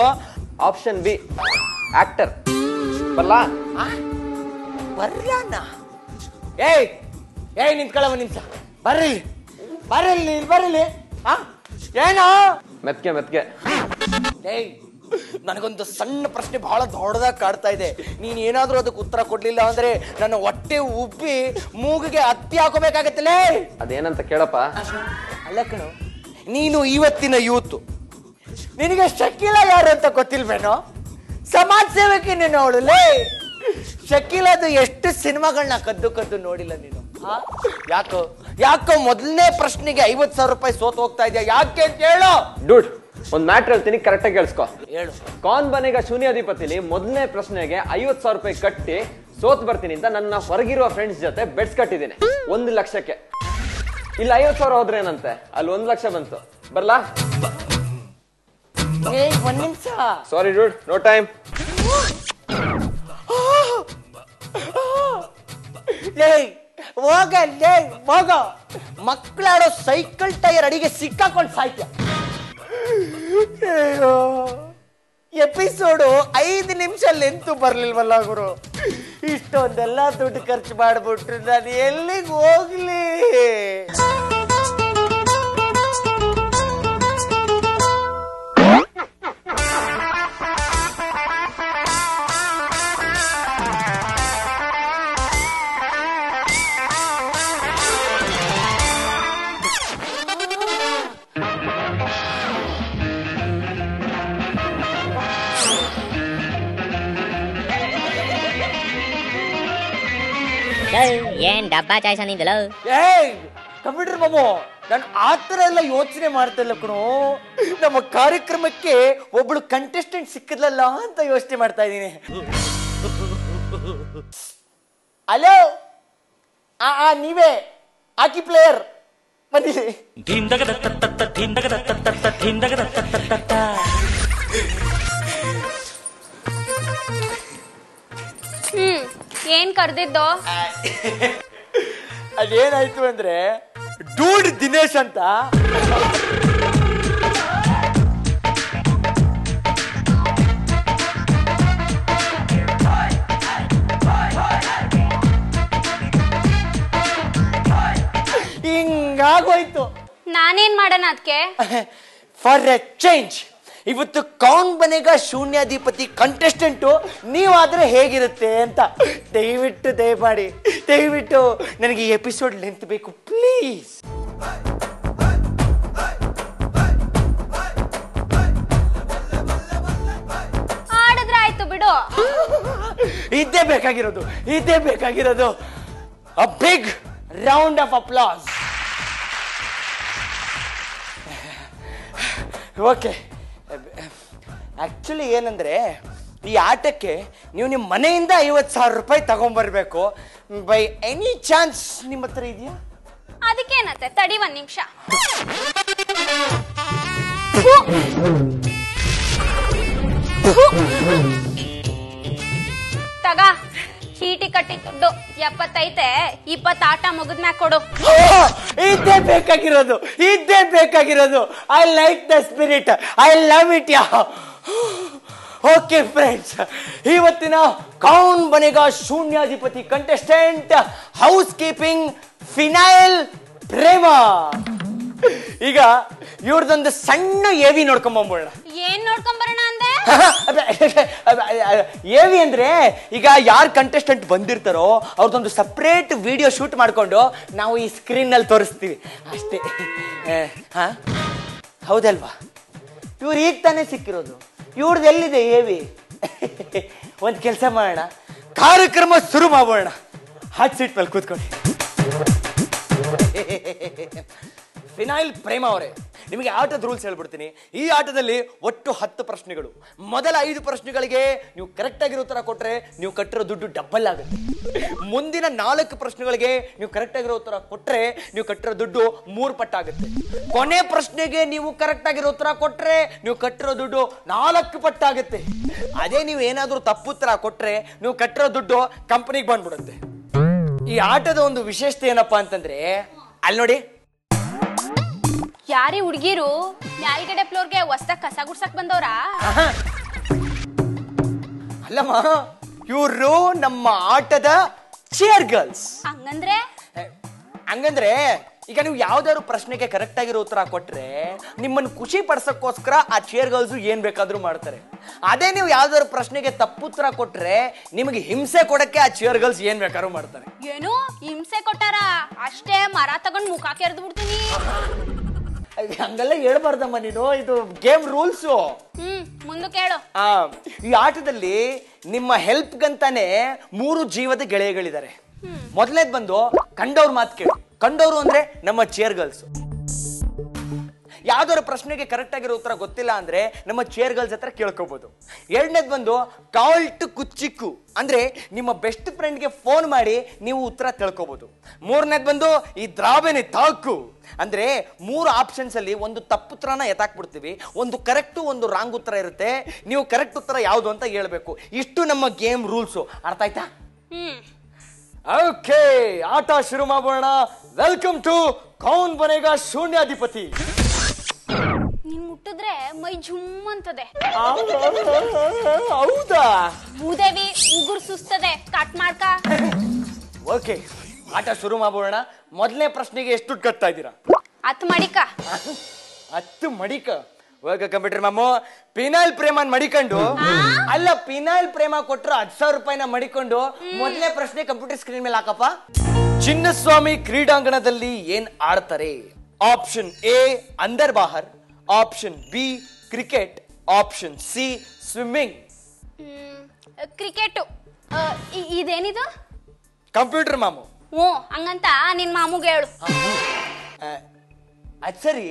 ಆಪ್ಷನ್ ಬಿ ಆಕ್ಟರ್. ಬಲ್ಲ ಬರ್ಲಾನ? ಏಯ್ ನಿಂತ್ಕೊಳ್ಳವ ನಿಮಿಷ. ಬರ್ರಿಲ್ಲಿ. ಏನೋ ಮೆತ್ಗೆ ಏಯ್, ನನಗೊಂದು ಸಣ್ಣ ಪ್ರಶ್ನೆ ಬಹಳ ದೊಡ್ಡದಾಗಿ ಕಾಡ್ತಾ ಇದೆ. ನೀನ್ ಏನಾದ್ರೂ ಅದಕ್ಕೆ ಉತ್ತರ ಕೊಡ್ಲಿಲ್ಲ ಅಂದ್ರೆ ನನ್ನ ಹೊಟ್ಟೆ ಉಬ್ಬಿ ಮೂಗಿಗೆ ಹತ್ತಿ ಹಾಕೋಬೇಕಾಗತ್ತಲೇ. ಅದೇನಂತ ಕೇಳಪ್ಪ. ಅಲ್ಲ ಕಣು, ನೀನು ಇವತ್ತಿನ ಯೂತ್, ನಿನಗೆ ಶಕೀಲಾ ಯಾರು ಅಂತ ಗೊತ್ತಿಲ್ವೇನೋ? ಸಮಾಜ ಸೇವಕಿ ನೀನು ಅವಳಲ್ಲೇ. ಶಕೀಲಾದು ಎಷ್ಟು ಸಿನಿಮಾಗಳನ್ನ ಕದ್ದು ನೋಡಿಲ್ಲ ನೀನು? ಯಾಕೋ ಮೊದಲನೇ ಪ್ರಶ್ನೆಗೆ 50,000 ರೂಪಾಯಿ ಸೋತ್ ಹೋಗ್ತಾ ಇದೆಯಾ? ಯಾಕೆ ಅಂತ ಹೇಳು. ಡೂಡ್, ಒಂದ್ ಮ್ಯಾಟ್ರ್ ಹೇಳ್ತೀನಿ, ಕರೆಕ್ಟಾಗಿ ಕೇಳಿಸ್ಕೊ. ಹೇಳು. ಕೌನ್ ಬನೇಗ ಶೂನ್ಯಾಧಿಪತಿಲಿ ಮೊದಲನೇ ಪ್ರಶ್ನೆಗೆ 50,000 ರೂಪಾಯಿ ಕಟ್ಟಿ ಸೋತ್ ಬರ್ತೀನಿ ಅಂತ ನನ್ನ ಹೊರಗಿರುವ ಫ್ರೆಂಡ್ಸ್ ಜೊತೆ ಬೆಟ್ಸ್ ಕಟ್ಟಿದ್ದೀನಿ 1 ಲಕ್ಷಕ್ಕೆ. ಇಲ್ಲಿ 50,000 ಹೋದ್ರೆ ಏನಂತೆ, ಅಲ್ಲಿ 1 ಲಕ್ಷ ಬಂತು. ಬರ್ಲಾ? ಒಂದ್ ನಿಮಿಷ. ಸಾರಿ ಡೂಡ್, ನೋ ಟೈಮ್. ಹೋಗ ಮಕ್ಕಳಾಡೋ ಸೈಕಲ್ ಟೈರ್ ಅಡಿಗೆ ಸಿಕ್ಕಾಕೊಂಡು ಸಾಯ್ತ್ಯ. ಎಪಿಸೋಡು 5 ನಿಮಿಷ ಲೆಂತು ಬರ್ಲಿಲ್ವಲ್ಲ ಗುರು. ಇಷ್ಟೊಂದೆಲ್ಲ ದುಡ್ಡು ಖರ್ಚು ಮಾಡ್ಬಿಟ್ರು ನಾನು ಎಲ್ಲಿಗೆ ಹೋಗ್ಲಿ? ಏನ್ ಡಬ್ಬಾ ಚಾಯ್ಸ ನಿಂದಲ್ಲ? ಕಂಪ್ಯೂಟರ್ ಬಾಬು, ನಾನು ಆತರ ಎಲ್ಲ ಯೋಚನೆ ಮಾಡ್ತಿಲ್ಲ ಕಣೋ. ನಮ್ಮ ಕಾರ್ಯಕ್ರಮಕ್ಕೆ ಒಬ್ಳು ಕಂಟೆಸ್ಟೆಂಟ್ ಸಿಕ್ಕಿದ್ಲಲ್ಲ ಅಂತ ಯೋಚನೆ ಮಾಡ್ತಾ ಇದ್ದೀನಿ. ಹಲೋ, ನೀವೇ ಹಾಕಿ ಪ್ಲೇಯರ್ ಬಂದಿದೆ. ಏನ್ ಕರ್ದಿದ್ದು? ಅದೇನಾಯ್ತು ಅಂದ್ರೆ ಡೂಡ್ ದಿನೇಶ್ ಅಂತ ಹಿಂಗಾಗೋಯ್ತು. ನಾನೇನ್ ಮಾಡೋಣ ಅದಕ್ಕೆ? ಫಾರ್ ಎ ಚೇಂಜ್ ಇವತ್ತು ಕೌನ್ ಬನೇಗ ಶೂನ್ಯಾಧಿಪತಿ ಕಂಟೆಸ್ಟೆಂಟು ನೀವಾದ್ರೆ ಹೇಗಿರುತ್ತೆ ಅಂತ ದಯವಿಟ್ಟು ನನಗೆ ಈ ಎಪಿಸೋಡ್ ಲೆಂತ್ ಬೇಕು ಪ್ಲೀಸ್. ಆಡಿದ್ರೆ ಆಯ್ತು ಬಿಡು. ಇದೇ ಬೇಕಾಗಿರೋದು a big round of applause. Okay, actually ಏನಂದ್ರೆ ಈ ಆಟಕ್ಕೆ ನೀವು ನಿಮ್ಮ ಮನೆಯಿಂದ 50,000 ರೂಪಾಯಿ ತಗೊಂಡ್ಬರ್ಬೇಕು. ಬೈ ಎನಿ ಚಾನ್ಸ್ ನಿಮ್ಮ ಹತ್ರ ಇದೆಯಾ? ಅದಕ್ಕೇನತ್ತೆ, ತಡಿ 1 ನಿಮಿಷ. ತಗ, ಚೀಟಿ ಕಟ್ಟಿ ದುಡ್ಡು 75, 20 ಆಟ ಮುಗಿದ್ಮ್ಯಾಗ ಕೊಡು. ಇದೇ ಬೇಕಾಗಿರೋದು. I like the spirit, I love it ya. Okay friends, ಇವತ್ತಿನ Kaun Banega Shoonyadhipati contestant housekeeping phenyl Prema. ಈಗ ಇವ್ರದೊಂದು ಸಣ್ಣ ಏವಿ ನೋಡ್ಕೊಂಬಂಬೋಣ. ಏನ್ ನೋಡ್ಕೊಂಬರೋಣ ಅಂದೆ? ಏವಿ ಅಂದ್ರೆ ಈಗ ಯಾರು ಕಂಟೆಸ್ಟೆಂಟ್ ಬಂದಿರ್ತಾರೋ ಅವ್ರದೊಂದು ಸಪ್ರೇಟ್ ವಿಡಿಯೋ ಶೂಟ್ ಮಾಡ್ಕೊಂಡು ನಾವು ಈ ಸ್ಕ್ರೀನ್ ನಲ್ಲಿ ತೋರಿಸ್ತೀವಿ ಅಷ್ಟೇ. ಹೌದಲ್ವಾ? ಇವ್ರು ಈಗ ತಾನೇ ಸಿಕ್ಕಿರೋದು, ಇವ್ರದ್ದು ಎಲ್ಲಿದೆ ಏವಿ? ಒಂದು ಕೆಲಸ ಮಾಡೋಣ, ಕಾರ್ಯಕ್ರಮ ಶುರು ಮಾಡೋಣ. ಹಾಟ್ ಸೀಟ್ ಮೇಲೆ ಕೂತ್ಕೊಳ್ಳಿ. ಫಿನೈಲ್ ಪ್ರೇಮ ಅವರೇ, ನಿಮಗೆ ಆಟದ ರೂಲ್ಸ್ ಹೇಳ್ಬಿಡ್ತೀನಿ. ಈ ಆಟದಲ್ಲಿ ಒಟ್ಟು 10 ಪ್ರಶ್ನೆಗಳು. ಮೊದಲ 5 ಪ್ರಶ್ನೆಗಳಿಗೆ ನೀವು ಕರೆಕ್ಟ್ ಆಗಿರೋ ಉತ್ತರ ಕೊಟ್ರೆ ನೀವು ಕಟ್ಟಿರೋ ದುಡ್ಡು ಡಬಲ್ ಆಗುತ್ತೆ. ಮುಂದಿನ 4 ಪ್ರಶ್ನೆಗಳಿಗೆ ನೀವು ಕರೆಕ್ಟ್ ಆಗಿರೋ ಉತ್ತರ ಕೊಟ್ರೆ ನೀವು ಕಟ್ಟಿರೋ ದುಡ್ಡು 3 ಪಟ್ಟಾಗುತ್ತೆ. ಕೊನೆ ಪ್ರಶ್ನೆಗೆ ನೀವು ಕರೆಕ್ಟ್ ಆಗಿರೋ ಉತ್ತರ ಕೊಟ್ರೆ ನೀವು ಕಟ್ಟಿರೋ ದುಡ್ಡು 4 ಪಟ್ಟಾಗುತ್ತೆ. ಅದೇ ನೀವು ಏನಾದ್ರೂ ತಪ್ಪು ಉತ್ತರ ಕೊಟ್ರೆ ನೀವು ಕಟ್ಟಿರೋ ದುಡ್ಡು ಕಂಪನಿಗೆ ಬಂದ್ಬಿಡುತ್ತೆ. ಈ ಆಟದ ಒಂದು ವಿಶೇಷತೆ ಏನಪ್ಪಾ ಅಂತಂದ್ರೆ, ಅಲ್ಲಿ ನೋಡಿ, ಯಾರಿ ಹುಡ್ಗಿರು ಮ್ಯಾಲ್ಗಡೆ ಫ್ಲೋರ್ಗೆ ಹೊಸ್ದಾಗ ಕಸ ಗುಡ್ಸಕ್ ಬಂದವ್ರಾ? ಅಲ್ಲಮ್ಮ, ಇವರು ನಮ್ಮ ಆಟದ ಚೇರ್ ಗರ್ಲ್ಸ್. ಹಂಗಂದ್ರೆ ಈಗ ನೀವು ಯಾವ್ದಾದ್ರು ಪ್ರಶ್ನೆಗೆ ಕರೆಕ್ಟ್ ಆಗಿರೋ ಉತ್ತರ ಕೊಟ್ರೆ ನಿಮ್ಮನ್ನು ಖುಷಿ ಪಡಿಸಕ್ಕೋಸ್ಕರ ಆ ಚೇರ್ ಗರ್ಲ್ಸ್ ಏನ್ ಬೇಕಾದ್ರೂ ಮಾಡ್ತಾರೆ. ಅದೇ ನೀವು ಯಾವ್ದಾದ್ರು ಪ್ರಶ್ನೆಗೆ ತಪ್ಪುತ್ತರ ಕೊಟ್ರೆ ನಿಮಗೆ ಹಿಂಸೆ ಕೊಡಕ್ಕೆ ಆ ಚೇರ್ ಗರ್ಲ್ಸ್ ಏನ್ ಬೇಕಾದ್ರೂ ಮಾಡ್ತಾರೆ. ಏನು ಹಿಂಸೆ ಕೊಟ್ಟಾರ? ಅಷ್ಟೇ ಮರ ತಗೊಂಡ್ ಮುಖ ಕೆರೆದು ಬಿಡ್ತೀನಿ. ಹಂಗೆಲ್ಲ ಹೇಳ್ಬಾರ್ದಮ್ಮ ನೀನು, ಇದು ಗೇಮ್ ರೂಲ್ಸ್. ಮುಂದಕ್ಕೆ ಹೇಳು. ಈ ಆಟದಲ್ಲಿ ನಿಮ್ಮ ಹೆಲ್ಪ್ ಗಂತಾನೆ 3 ಜೀವದ ಗೆಳೆಯಗಳಿದ್ದಾರೆ. ಮೊದಲನೇದ್ ಬಂದು ಕಂಡವ್ರ ಮಾತು ಕೇಳಿ. ಕಂಡವರು ಅಂದ್ರೆ ನಮ್ಮ ಚೇರ್ ಗರ್ಲ್ಸ್. ಯಾವ್ದಾದ್ರು ಪ್ರಶ್ನೆಗೆ ಕರೆಕ್ಟ್ ಆಗಿರೋ ಉತ್ತರ ಗೊತ್ತಿಲ್ಲ ಅಂದ್ರೆ ನಮ್ಮ ಚೇರ್ ಗರ್ಲ್ಸ್ ಹತ್ರ ಕೇಳ್ಕೋಬಹುದು. ಎರಡನೇದ್ ಬಂದು ಕಾಲ್ಟ್ ಕುಚ್ಚಿಕ್ಕು ಅಂದ್ರೆ ನಿಮ್ಮ ಬೆಸ್ಟ್ ಫ್ರೆಂಡ್ಗೆ ಫೋನ್ ಮಾಡಿ ನೀವು ಉತ್ತರ ತಿಳ್ಕೋಬಹುದು. ಮೂರನೇದ್ ಬಂದು ಈ ದ್ರಾಬೇನೆ ತಾಕು ಅಂದ್ರೆ 3 ಆಪ್ಷನ್ಸ್ ಅಲ್ಲಿ ಒಂದು ತಪ್ಪುತ್ರನ ಎತ್ತಾಕ್ಬಿಡ್ತೀವಿ, ಒಂದು ಕರೆಕ್ಟ್ ಒಂದು ರಾಂಗ್ ಉತ್ತರ ಇರುತ್ತೆ. ನೀವು ಕರೆಕ್ಟ್ ಉತ್ತರ ಯಾವುದು ಅಂತ ಹೇಳ್ಬೇಕು. ಇಷ್ಟು ನಮ್ಮ ಗೇಮ್ ರೂಲ್ಸ್. ಅರ್ಥ ಆಯ್ತಾ? ಓಕೆ, ಆಟ ಶುರು ಮಾಡೋಣ. Welcome to Kaun Banega Shoonyadhipati. ನೀನ್ ಮುಟ್ಟಿದ್ರೆ ಮೈ ಜುಮ್ ಅಂತದೆ. ಹೌದಾ? ಭೂದೇವಿ ಉಗುರು ಸುಸ್ತದೆ, ಕಟ್ ಮಾಡ್ಕ. ಓಕೆ, ಆಟ ಶುರು ಮಾಡೋಣ. ಮೊದಲನೇ ಪ್ರಶ್ನೆಗೆ ಎಷ್ಟು ದುಡ್ಡು ಕಟ್ತಾ ಇದ್ದೀರಾ? 10 ಮಡಿಕ. 10 ಮಡಿಕ. ಹೋಗ ಕಂಪ್ಯೂಟರ್ ಮಾಮು, ಪಿನಾಲ್ ಪ್ರೇಮನ್ ಮಡಿಕೊಂಡು ಅಲ್ಲ, ಪಿನಾಲ್ ಪ್ರೇಮ ಕೊಟ್ರು 10,000 ರೂಪಾಯಿನ ಮಡಿಕೊಂಡು ಮೊದಲನೇ ಪ್ರಶ್ನೆ ಕಂಪ್ಯೂಟರ್ ಸ್ಕ್ರೀನ್ ಮೇಲೆ ಹಾಕಪ್ಪ. ಚಿನ್ನಸ್ವಾಮಿ ಕ್ರೀಡಾಂಗಣದಲ್ಲಿ ಏನ್ ಆಡ್ತಾರೆ? Option A Andar Bahar, option B cricket, option C swimming. Cricket. ಇದೇನಿದು? ಕಂಪ್ಯೂಟರ್ ಮಾಮು. ಹಂಗಂತ ನಿನ್ ಮಾಮುಗೆ ಹೇಳು. ಅದ್ ಸರಿ,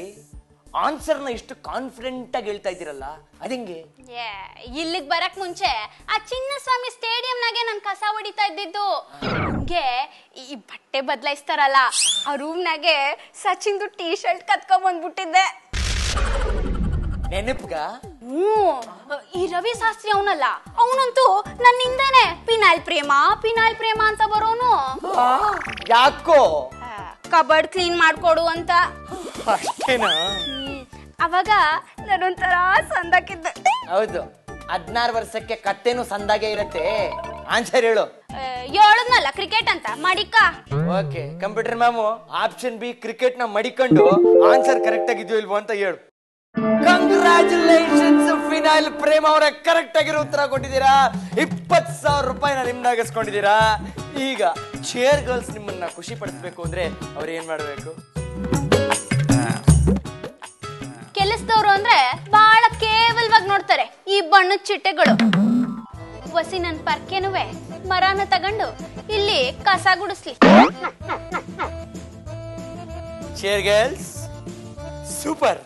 ಆನ್ಸರ್ನ ಇಷ್ಟು ಕಾನ್ಫಿಡೆಂಟ್ ಆಗಿ ಹೇಳ್ತಾ ಇದ್ದೀರಲ್ಲ, ಅದಿಂಗೆ? ಇಲ್ಲಿಗ್ ಬರಕ್ ಮುಂಚೆ ಆ ಚಿನ್ನಸ್ವಾಮಿ ಸ್ಟೇಡಿಯಂನಾಗೆ ನನ್ ಕಸ ಹೊಡಿತಾ ಇದ್ದಿದ್ದು. ಹಂಗೆ ಈ ಬಟ್ಟೆ ಬದಲಾಯಿಸ್ತಾರಲ್ಲ, ಆ ರೂಮ್ನಾಗೆ ಸಚಿನ್ದು ಟೀ ಶರ್ಟ್ ಕತ್ಕೊಂಡ್ ಬಂದ್ಬಿಟ್ಟಿದ್ದೆ. ನೆನಪ್ಗ? ಈ ರವಿ ಶಾಸ್ತ್ರಿ ಅವನಲ್ಲ, ಅವನಂತೂ ನನ್ನಿಂದಾನೆ ಪಿನಾಲ್ ಪ್ರೇಮ ಅಂತ ಬರೋನು. ಯಾಕೋ? ಕಬರ್ಡ್ ಕ್ಲೀನ್ ಮಾಡ್ಕೊಡು ಅಂತ. ಅಷ್ಟೇನಾ? ಅವಾಗ ನಾನೊಂಥರ ಸಂದಾಕಿದ್ದೆ. ಹೌದು, 16 ವರ್ಷಕ್ಕೆ ಕತ್ತೆನೂ ಸಂದಾಗೆ ಇರತ್ತೆ. ಆನ್ಸರ್ ಹೇಳು. ಹೇಳದ್ನಲ್ಲ ಕ್ರಿಕೆಟ್ ಅಂತ, ಮಡಿಕ. ಓಕೆ ಕಂಪ್ಯೂಟರ್ ಮ್ಯಾಮು, ಆಪ್ಷನ್ ಬಿ ಕ್ರಿಕೆಟ್ ನ ಮಡಿಕೊಂಡು ಆನ್ಸರ್ ಕರೆಕ್ಟ್ ಆಗಿದ್ಯೋ ಇಲ್ವೋ ಅಂತ ಹೇಳು. ಕಂಗ್ರಾಚುಲೇಷನ್ಸ್ ಫಿನಾಲ್ ಪ್ರೇಮ ಅವರ, ಕರೆಕ್ಟ್ ಆಗಿರೋ ಉತ್ತರ ಕೊಟ್ಟಿದ್ದೀರಾ. 20,000 ರೂಪಾಯಿನ ನಿಮ್ದಾಗಿಸ್ಕೊಂಡಿದ್ದೀರಾ. ಈಗ ಚೇರ್ ಗರ್ಲ್ಸ್ ನಿಮ್ಮನ್ನ ಖುಷಿ ಪಡಿಸ್ಬೇಕು ಅಂದ್ರೆ ಅವ್ರು ಏನ್ ಮಾಡ್ಬೇಕು? ಕೆಲಸದವ್ರು ಅಂದ್ರೆ ಬಹಳ ಕೇವಲವಾಗಿ ನೋಡ್ತಾರೆ ಈ ಬಣ್ಣದ ಚಿಟ್ಟೆಗಳು. ವಸಿ ನನ್ ಪರ್ಕೆನುವೆ ಮರನ ತಗೊಂಡು ಇಲ್ಲಿ ಕಸ ಗುಡಿಸ್ಲಿ. Chair girls super.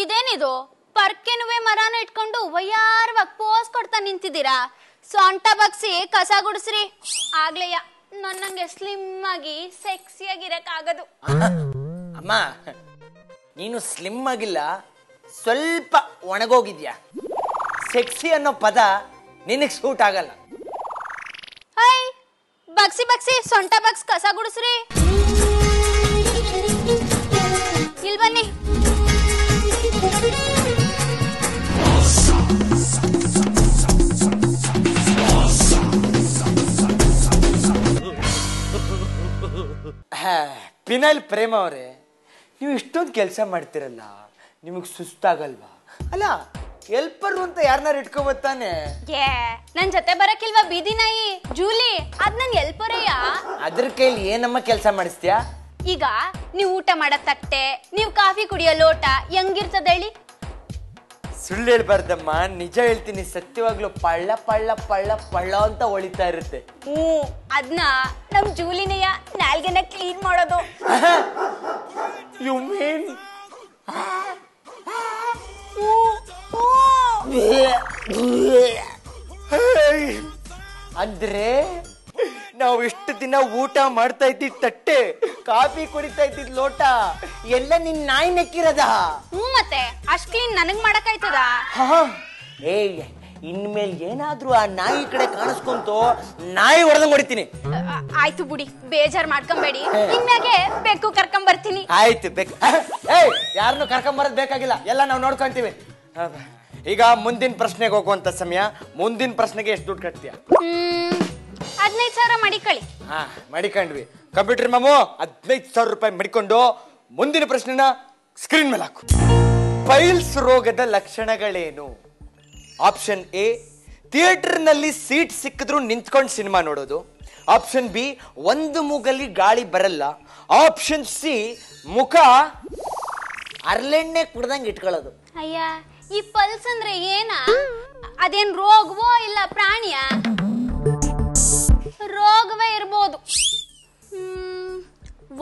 ಇದೇನಿದು? ಪರ್ಕೆನುವೆ ಮರಾನ ಇಟ್ಕೊಂಡು ವಯ್ಯಾರವಾಗಿ ಪೋಸ್ ಕೊಡ್ತಾ ನಿಂತಿದ್ದೀರಾ. ಸೊಂಟ ಬಗ್ಸಿ ಕಸ ಗುಡಿಸ್ರಿ, ಆಗ್ಲೇಯ ನನ್ನಂಗೆ ಸ್ಲಿಮ್ ಆಗಿ ಸೆಕ್ಸಿ ಆಗಿರಕ್ ಆಗದು. ಅಮ್ಮ, ನೀನು ಸ್ಲಿಮ್ ಆಗಿಲ್ಲ, ಸ್ವಲ್ಪ ಒಣಗೋಗಿದ್ಯಾ. ಸೆಕ್ಸಿ ಅನ್ನೋ ಪದ ನಿನಗೆ ಸೂಟ್ ಆಗಲ್ಲ. ಬಗ್ಸಿ ಸೊಂಟ ಬಗ್ಸ್ ಕಸ ಗುಡಿಸ್ರಿ. ಇಲ್ ಬನ್ನಿ. ಪಿನಲ್ ಪ್ರೇಮ ಅವರೇ, ನೀವು ಇಷ್ಟೊಂದು ಕೆಲಸ ಮಾಡ್ತಿರಲ್ಲ, ನಿಮಗ್ ಸುಸ್ತಾಗಲ್ವಾ? ಅಲ್ಲ, ಹೆಲ್ಪರ್ ಅಂತ ಯಾರನ್ನಾರು ಇಟ್ಕೋಬತ್ತಾನೆ. ನನ್ ಜೊತೆ ಬರಕಿಲ್ವಾ ಬೀದಿ ನಾಯಿ ಜೂಲಿ? ಅದ್ ನನ್ ಹೆಲ್ಪರಯ್ಯ. ಅದ್ರ ಕೈಲಿ ಏನಮ್ಮ ಕೆಲಸ ಮಾಡಿಸ್ತೀಯಾ? ಈಗ ನೀವ್ ಊಟ ಮಾಡೋ ತಟ್ಟೆ, ನೀವ್ ಕಾಫಿ ಕುಡಿಯೋ ಲೋಟ ಹೆಂಗಿರ್ತದ ಹೇಳಿ? ಸುಳ್ಳು ಹೇಳ್ಬಾರ್ದಮ್ಮ, ನಿಜ ಹೇಳ್ತೀನಿ. ಸತ್ಯವಾಗ್ಲೂ ಪಳ್ಳ ಪಳ್ಳ ಪಳ್ಳ ಪಳ್ಳ ಅಂತ ಹೊಳಿತಾ ಇರುತ್ತೆ. ಅದ್ನ ನಮ್ ಜೂಲಿನೆಯ ನಾಲ್ಗೆನ ಕ್ಲೀನ್ ಮಾಡೋದು. ಯು ಮೀನ್ ಅಂದ್ರೆ ನಾವು ಇಷ್ಟು ದಿನ ದಿನ ಊಟ ಮಾಡ್ತಾ ಇದ್ದಿದ್ ತಟ್ಟೆ, ಕಾಫಿ ಕುಡಿತಾ ಇದ್ದಿದ್ ಲೋಟ ಎಲ್ಲ ನಿನ್ ನಾಯಿ ನೆಕ್ಕಿರದ. ಮತ್ತೆ ಅಷ್ಟ್ ಕ್ಲೀನ್ ನನಗ್ ಮಾಡಕ್ಕಾಯ್ತದ? ಏಯ್, ಇನ್ಮೇಲೆ ಏನಾದ್ರೂ ಆ ನಾಯಿ ಕಡೆ ಕಾಣಿಸ್ಕೊಂತು ನಾಯಿ ಹೊಡೆದಂಗ್ ಹೊಡಿತೀನಿ. ಆಯ್ತು ಬಿಡಿ, ಬೇಜಾರ್ ಮಾಡ್ಕೊಂಬೇಡಿ. ಇನ್ಮ್ಯಾಗೆ ಬೆಕ್ಕು ಕರ್ಕೊಂಡ್ ಬರ್ತೀನಿ. ಆಯ್ತು, ಬೇಕು. ಏಯ್, ಯಾರನ್ನು ಕರ್ಕೊಂಬರೋದ್ ಬೇಕಾಗಿಲ್ಲ, ಎಲ್ಲ ನಾವು ನೋಡ್ಕೊಂತೀವಿ. ಈಗ ಮುಂದಿನ ಪ್ರಶ್ನೆಗೆ ಹೋಗುವಂತ ಸಮಯ. ಮುಂದಿನ ಪ್ರಶ್ನೆಗೆ ಎಷ್ಟು ದುಡ್ಡು ಕಟ್ತೀಯ? 15,000 ಮಡಿಕಳಿ. ಮಡಿಕೊಂಡ್ವಿ. ಕಂಪ್ಯೂಟರ್ ಮಾಮು 15,000 ರೂಪಾಯಿ ಮಡಿಕೊಂಡು ಮುಂದಿನ ಪ್ರಶ್ನೆನ ಸ್ಕ್ರೀನ್ ಮೇಲೆ ಹಾಕು. ಪೈಲ್ಸ್ ರೋಗದ ಲಕ್ಷಣಗಳೇನು? ಆಪ್ಷನ್ ಎ, ಥಿಯೇಟರ್ ನಲ್ಲಿ ಸೀಟ್ ಸಿಕ್ಕಿದ್ರು ನಿಂತ್ಕೊಂಡು ಸಿನಿಮಾ ನೋಡೋದು. ಆಪ್ಷನ್ ಬಿ, ಒಂದು ಮೂಗಲ್ಲಿ ಗಾಳಿ ಬರಲ್ಲ. ಆಪ್ಷನ್ ಸಿ, ಮುಖ ಅರ್ಲೆಣ್ಣೆ ಕುಡ್ದಂಗೆ ಇಟ್ಕೊಳ್ಳೋದು. ಅಯ್ಯ, ಈ ಪಲ್ಸ್ ಅಂದ್ರೆ ಏನ? ಅದೇನ್ ರೋಗವೋ ಇಲ್ಲ ಪ್ರಾಣಿಯ? ರೋಗವೇ ಇರ್ಬೋದು.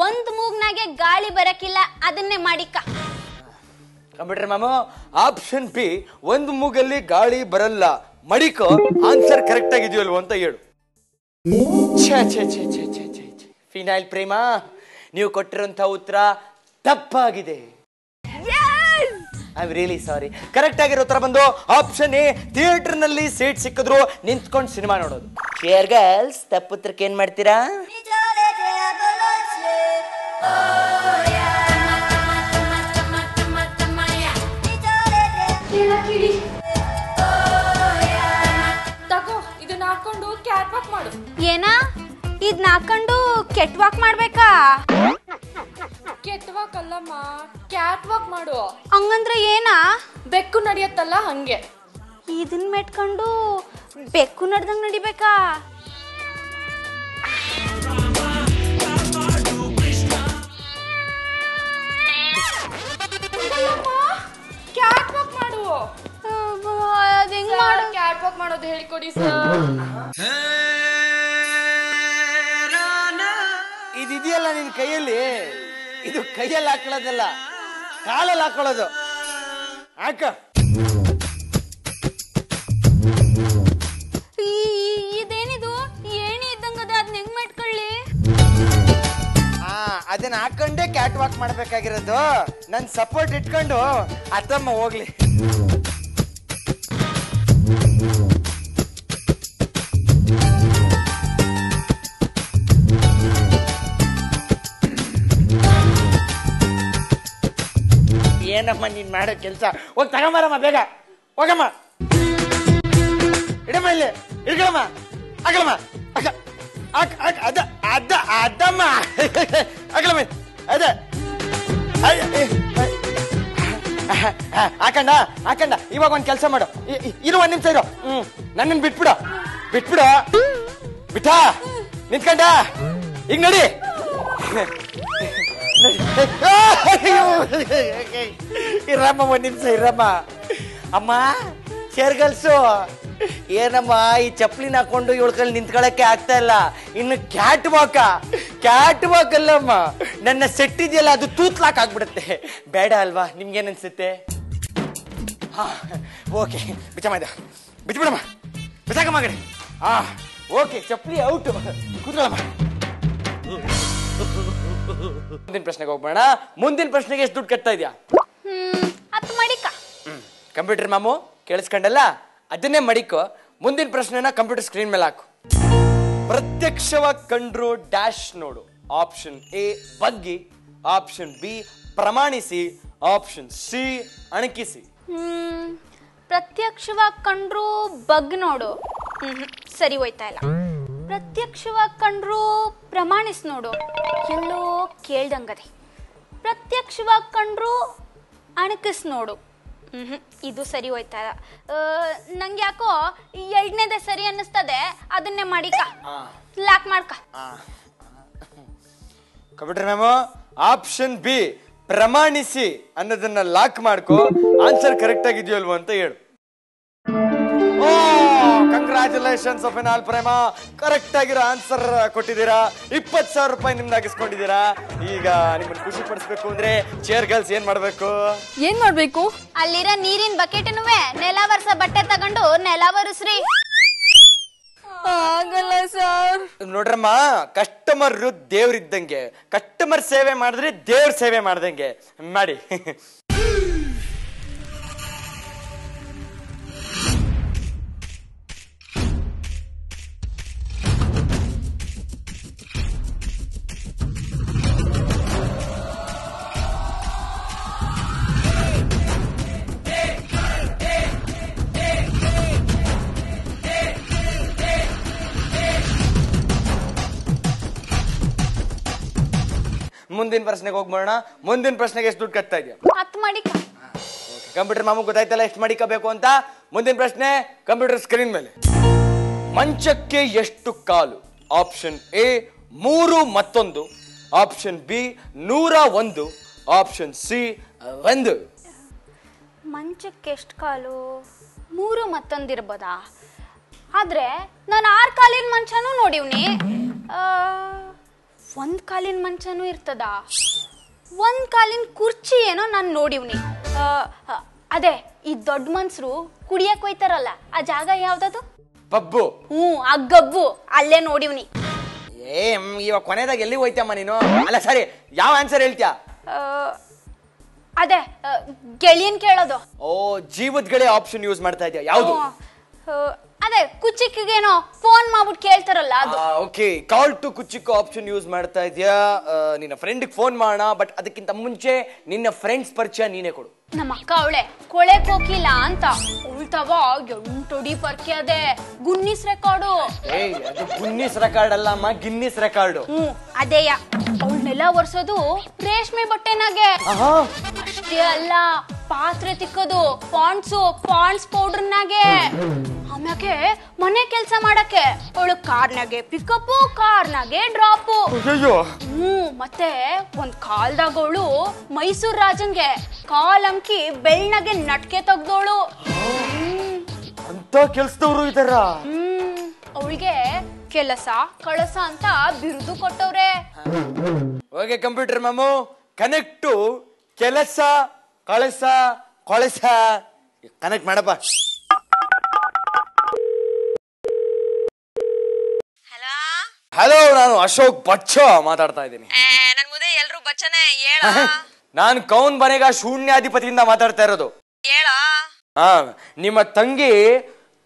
ಒಂದ್ ಮೂಗ್ನಾಗೆ ಗಾಳಿ ಬರಕಿಲ್ಲ, ಅದನ್ನೇ ಮಾಡಿಕ. ಕಂಪ್ಯೂಟರ್ ಮಾಮು, ಆಪ್ಷನ್ ಬಿ, ಒಂದು ಮೂಗಲ್ಲಿ ಗಾಳಿ ಬರಲ್ಲ ಮಡಿಕೋ. ಆನ್ಸರ್ ಕರೆಕ್ಟ್ ಆಗಿದೆಯಲ್ವ ಅಂತ ಹೇಳು. ಫಿನೈಲ್ ಪ್ರೇಮ, ನೀವು ಕೊಟ್ಟಿರುವಂತ ಉತ್ತರ ತಪ್ಪಾಗಿದೆ. I am really sorry. Correct ಆಗಿರೋ ಉತ್ತರ ಬಂದು ಆಪ್ಷನ್ ಎ, ಥಿಯೇಟರ್ ನಲ್ಲಿ ಸೀಟ್ ಸಿಕ್ಕಿದ್ರು ನಿಂತ್ಕೊಂಡು ಸಿನಿಮಾ ನೋಡೋದು. ಶೇರ್ ಗರ್ಲ್ಸ್, ತಪ್ಪುತ್ರಕ್ಕೆ ಏನ್ ಮಾಡ್ತೀರಾ? ತಗೋ, ಇದನ್ನ ಹಾಕೊಂಡು ಕ್ಯಾಟ್ ವಾಕ್ ಮಾಡು. ಏನ? ಇದನ್ನ ಹಾಕೊಂಡು ಕೆಟ್ ವಾಕ್ ಮಾಡ್ಬೇಕಾ? ಕೆಟ್ ವಾಕ್ ಅಲ್ಲಮ್ಮ, ಕ್ಯಾಟ್ ವಾಕ್ ಮಾಡು. ಹಂಗಂದ್ರೆ ಏನ? ಬೆಕ್ಕು ನಡೆಯತ್ತಲ್ಲ ಹಂಗೆ. ಇದನ್ ಮೆಟ್ಕೊಂಡು ಬೆಕ್ಕು ನಡ್ದಂಗ್ ನಡಿಬೇಕಾ? ಕ್ಯಾಟ್ ವಾಕ್ ಮಾಡು. ಅದ್ ಹೆಂಗ್ ಮಾಡು? ಕ್ಯಾಟ್ ವಾಕ್ ಮಾಡೋದು ಹೇಳ್ಕೊಡಿ ಸರ್. ಇದಿದೆಯಲ್ಲ ನಿನ್ ಕೈಯಲ್ಲಿ, ಇದು ಕೈಯಲ್ಲಿ ಹಾಕೊಳ್ಳೋದಲ್ಲ, ಕಾಲಲ್ಲಿ ಹಾಕೊಳ್ಳೋದು. ಹಾಕ. ಇದೇನಿದು? ಏಣಿ ಇದ್ದಂಗದ, ಅದ್ನ ಹೆಂಗ್ ಮಾಡ್ಕೊಳ್ಳಿ? ಅದನ್ನ ಹಾಕೊಂಡೇ ಕ್ಯಾಟ್ ವಾಕ್ ಮಾಡ್ಬೇಕಾಗಿರೋದು. ನನ್ ಸಪೋರ್ಟ್ ಇಟ್ಕೊಂಡು ಅತ್ತಮ್ಮ ಹೋಗ್ಲಿ. ಏನಮ್ಮ ನೀನ್ ಮಾಡೋ ಕೆಲ್ಸ? ಹೋಗಿ ತಗೊಂಬರಮ್ಮ, ಬೇಗ ಹೋಗಮ್ಮ. ಇಡಮ್ಮ, ಇಲ್ಲಿ ಇಡ್ಕೊಳಮ್ಮ, ಹಾಕಲಮ್ಮ, ಅದಮ್ಮ ಹಾಕಲಮ್ಮ, ಅದ ಹಾಕಂಡ ಹಾಕಂಡ. ಇವಾಗ ಒಂದ್ ಕೆಲ್ಸ ಮಾಡು, ಇರು, ಒಂದ್ ನಿಮಿಷ ಇರು. ನನ್ನನ್ ಬಿಟ್ಬಿಡು, ಬಿಟ್ಬಿಡು, ಬಿಟ್ಟಾ ನಿಂತ್ಕಂಡ. ಈಗ ನಡಿ. ಇರಮ್ಮ, ಒಂದ್ ನಿಮಿಷ ಇರಮ್ಮ. ಅಮ್ಮ, ಚೇರ್ಗಲ್ಸು. ಏನಮ್ಮ, ಈ ಚಪ್ಪಲಿನ ಹಾಕೊಂಡು ಇವಳ್ಕಲ್ಲಿ ನಿಂತ್ಕೊಳಕ್ಕೆ ಆಗ್ತಾ ಇಲ್ಲ. ಇನ್ನು ಕ್ಯಾಟ್ ವಾಕ್ ಅಲ್ಲಮ್ಮ, ನನ್ನ ಸೆಟ್ ಇದೆಯಲ್ಲ ಅದು ತೂತ್ಲಾಕ್ ಆಗ್ಬಿಡುತ್ತೆ. ಬೇಡ ಅಲ್ವಾ? ನಿಮ್ಗೇನ್ ಅನ್ಸುತ್ತೆ? ಓಕೆ, ಬಿಚ್ಚಬಿಡಮ್ಮ, ಬಿಸಾಕಮ್ಮ ಕಡೆ. ಓಕೆ, ಚಪ್ಪಲಿ ಔಟ್. ಕೂತ್ಕೊಳ್ಳಮ್ಮ. ಮುಂದಿನ ಪ್ರಶ್ನೆಗೆ ಹೋಗ್ಬೋಣ. ಮುಂದಿನ ಪ್ರಶ್ನೆಗೆ ಎಷ್ಟು ದುಡ್ಡು ಕಟ್ತಾ ಇದೆಯಾ? 10 ಮಡಿಕ. ಕಂಪ್ಯೂಟರ್ ಮಾಮು, ಕೇಳಿಸ್ಕೊಂಡಲ್ಲ, ಅದನ್ನೇ ಮಡಿಕೋ. ಮುಂದಿನ ಪ್ರಶ್ನೆನ ಕಂಪ್ಯೂಟರ್ ಸ್ಕ್ರೀನ್ ಮೇಲೆ ಹಾಕು. ಪ್ರತ್ಯಕ್ಷವಾಗಿ ಕಂಡ್ರು ಡ್ಯಾಶ್ ನೋಡು. ಆಪ್ಷನ್ ಎ, ಬಗ್ಗಿ. ಆಪ್ಷನ್ ಬಿ, ಪ್ರಮಾಣಿಸಿ. ಆಪ್ಷನ್ ಸಿ, ಅಣಕಿಸಿ. ಪ್ರತ್ಯಕ್ಷವಾಗಿ ಕಂಡ್ರು ಬಗ್ ನೋಡು. ಸರಿ ಹೋಯ್ತಾ ಇಲ್ಲ. ಪ್ರತ್ಯಕ್ಷವಾಗಿ ಕಂಡ್ರು ಪ್ರಮಾಣಿಸ್ ನೋಡು. ಎಲ್ಲೋ ಕೇಳ್ದಂಗದೆ. ಪ್ರತ್ಯಕ್ಷವಾಗಿ ಕಂಡ್ರು ಅಣಕಿಸ್ ನೋಡು. ಇದು ಸರಿ ಹೋಯ್ತಾ ಇಲ್ಲ. ನಂಗೆ ಯಾಕೋ ಎರಡನೇದೇ ಸರಿ ಅನ್ನಿಸ್ತದೆ. ಅದನ್ನೇ ಮಾಡಿಕ, ಲಾಕ್ ಮಾಡ್ಕ. ಕಂಪ್ಯೂಟರ್ ಮ್ಯಾಮು, ಆಪ್ಷನ್ ಬಿ, ಪ್ರಮಾಣಿಸಿ ಅನ್ನೋದನ್ನ ಲಾಕ್ ಮಾಡ್ಕೋ. ಆನ್ಸರ್ ಕರೆಕ್ಟ್ ಆಗಿದೆಯಲ್ವ ಅಂತ ಹೇಳು. ಓ, ಕಂಗ್ರಾಚುಲೇಷನ್ಸ್ ಫಿನಾಲ್ ಪ್ರೇಮ, ಕರೆಕ್ಟ್ ಆಗಿರೋ ಆನ್ಸರ್ ಕೊಟ್ಟಿದ್ದೀರಾ. 20,000 ರೂಪಾಯಿ ನಿಮ್ದು ಹಾಕಿಸ್ಕೊಂಡಿದ್ದೀರಾ. ಈಗ ನಿಮ್ಮನ್ನ ಖುಷಿ ಪಡಿಸ್ಬೇಕು ಅಂದ್ರೆ ಚೇರ್ ಗರ್ಲ್ಸ್ ಏನ್ ಮಾಡ್ಬೇಕು? ಅಲ್ಲಿರೋ ನೀರಿನ ಬಕೆಟ್ನುವೆ ನೆಲ ವರ್ಸ ಬಟ್ಟೆ ತಗೊಂಡು ನೆಲ ಒರೆಸ್ರಿ. ಆಗಲ್ಲ ಸರ್. ನೋಡ್ರಮ್ಮ, ಕಸ್ಟಮರ್ ದೇವ್ರಿದ್ದಂಗೆ, ಕಸ್ಟಮರ್ ಸೇವೆ ಮಾಡಿದ್ರೆ ದೇವ್ರ ಸೇವೆ ಮಾಡ್ದಂಗೆ ಮಾಡಿ. ಮುಂದಿನ ಪ್ರಶ್ನೆಗೆ ಹೋಗ್ಬೋಣ. ಮುಂದಿನ ಪ್ರಶ್ನೆಗೆ ಎಷ್ಟು ದುಡ್ಡು ಕಟ್ತಾ ಇದೆಯಾ? 10 ಮಾಡಿಕ. ಕಂಪ್ಯೂಟರ್ ಮಾಮು ಗೊತ್ತಾಯ್ತಲ್ಲ ಎಷ್ಟು ಮಾಡಿಕಬೇಕು ಅಂತ. ಮುಂದಿನ ಪ್ರಶ್ನೆ ಕಂಪ್ಯೂಟರ್ ಸ್ಕ್ರೀನ್ ಮೇಲೆ. ಮಂಚಕ್ಕೆ ಎಷ್ಟು ಕಾಲು? ಆಪ್ಷನ್ ಎ 3 ಮತ್ತೊಂದು, ಆಪ್ಷನ್ ಬಿ 101, ಆಪ್ಷನ್ ಸಿ 1. ಮಂಚಕ್ಕೆ ಎಷ್ಟು ಕಾಲು? 3 ಮತ್ತೊಂದಿರ್ಬೋದಾ? ಆದ್ರೆ ನಾನು 6 ಕಾಲಿನ ಮಂಚನೂ ನೋಡಿವ್ನಿ. 1 ಕಾಲಿನ ಮಂಚನೂ ಇರ್ತದ. 1 ಕಾಲಿನ ಕುರ್ಚಿ ಏನೋ ನಾನು ನೋಡಿವ್ನಿ. ಅದೇ ಈ ದೊಡ್ಡ ಮನ್ಸರು ಕುಡಿಯಕ್ ಹೋಯ್ತಾರಲ್ಲ, ಆ ಜಾಗ ಯಾವ್ದದು? ಪಬ್ಬು. ಆ ಗಬ್ಬು ಅಲ್ಲೇ ನೋಡಿವ್ನಿ. ಇವಾಗ ಕೊನೆದಾಗ ಎಲ್ಲಿ ಹೋಯ್ತಮ್ಮ ನೀನು? ಅಲ್ಲ ಸರಿ, ಯಾವ ಆನ್ಸರ್ ಹೇಳ್ತೀಯಾ? ಅದೇ ಗೆಳೆಯನ್ ಕೇಳೋದು. ಓ, ಜೀವದ ಗೆಳೆ ಆಪ್ಷನ್ ಯೂಸ್ ಮಾಡ್ತಾ ಇದೆಯಾ? ಯಾವುದು? ಅದೇ ಕುಚಿಕ್ಕಿಗೇನೋ ಫೋನ್ ಮಾಡ್ಬಿಟ್ಟು ಕೇಳ್ತಾರಲ್ಲ ಅದು. ಓಕೆ, ಕಾಲ್ ಟು ಕುಚಿಕ್ಕು ಆಪ್ಷನ್ ಯೂಸ್ ಮಾಡ್ತಾ ಇದೆಯಾ? ನಿನ್ನ ಫ್ರೆಂಡ್ಗೆ ಫೋನ್ ಮಾಡೋಣ, ಬಟ್ ಅದಕ್ಕಿಂತ ಮುಂಚೆ ನಿನ್ನ ಫ್ರೆಂಡ್ಸ್ ಪರಿಚಯ ನೀನೇ ಕೊಡು. ನಮ್ಮ ಅಕ್ಕ ಅವಳೆ ಕೊಳೆ ಕೋಕಿಲ್ಲ ಅಂತ. ಉಳ್ತವ 8 ಅಡಿ ಪರ್ಕೆ ಅದೇ ಗುನ್ನಿಸ್ ರೆಕಾರ್ಡು. ಅದು ಗುನ್ನಿಸ್ ರೆಕಾರ್ಡ್ ಅಲ್ಲ ಅಮ್ಮ, ಗಿನ್ನಿಸ್ ರೆಕಾರ್ಡು. ಅದೇಯ. ಅವಳನ್ನೆಲ್ಲ ಒರ್ಸೋದು ರೇಷ್ಮೆ ಬಟ್ಟೆನಾಗೆ. ಅಷ್ಟೇ ಅಲ್ಲ, ಪಾತ್ರೆ ತಿಕ್ಕೋದು ಪಾಂಡ್ಸ್ ಪೌಡರ್ನಾಗೆ. ಆಮ್ಯಾಕೆ ಮನೆ ಕೆಲ್ಸ ಮಾಡಕ್ಕೆ ಅವಳು ಕಾರ್ನಾಗೆ ಪಿಕಪ್, ಕಾರ್ನಾಗೆ ಡ್ರಾಪ್. ಮತ್ತೆ ಒಂದ್ ಕಾಲ್ದಾಗ ಅವಳು ಮೈಸೂರ್ ರಾಜಂಗೆ ಕಾಲಂಕಿ ಬೆಳ್ಳನಾಗೆ ನಟ್ಕೆ ತೆಗ್ದೋಳು. ಅಂತ ಕೆಲ್ಸದವ್ರು ಇದಾರ. ಅವಳಿಗೆ ಕೆಲಸ ಕಳಸ ಅಂತ ಬಿರುದು ಕೊಟ್ಟವ್ರೆ. ಓಕೆ ಕಂಪ್ಯೂಟರ್ ಮಾಮು, ಕನೆಕ್ಟ್ ಟು ಕೆಲಸ ಕಳಸ ಕೊಳಸ ಕನೆಕ್ಟ್ ಮಾಡಪ್ಪ. ಹಲೋ, ನಾನು ಅಶೋಕ್ ಬಚ್ಚ ಮಾತಾಡ್ತಾ ಇದ್ದೀನಿ. ನನ್ ಮುಂದೆ ಎಲ್ರು ಬಚ್ಚನೆ ಹೇಳ. ನಾನು ಕೌನ್ ಬನೇಗ ಶೂನ್ಯಾಧಿಪತಿಯಿಂದ ಮಾತಾಡ್ತಾ ಇರೋದು. ಹೇಳ. ಹಾ, ನಿಮ್ಮ ತಂಗಿ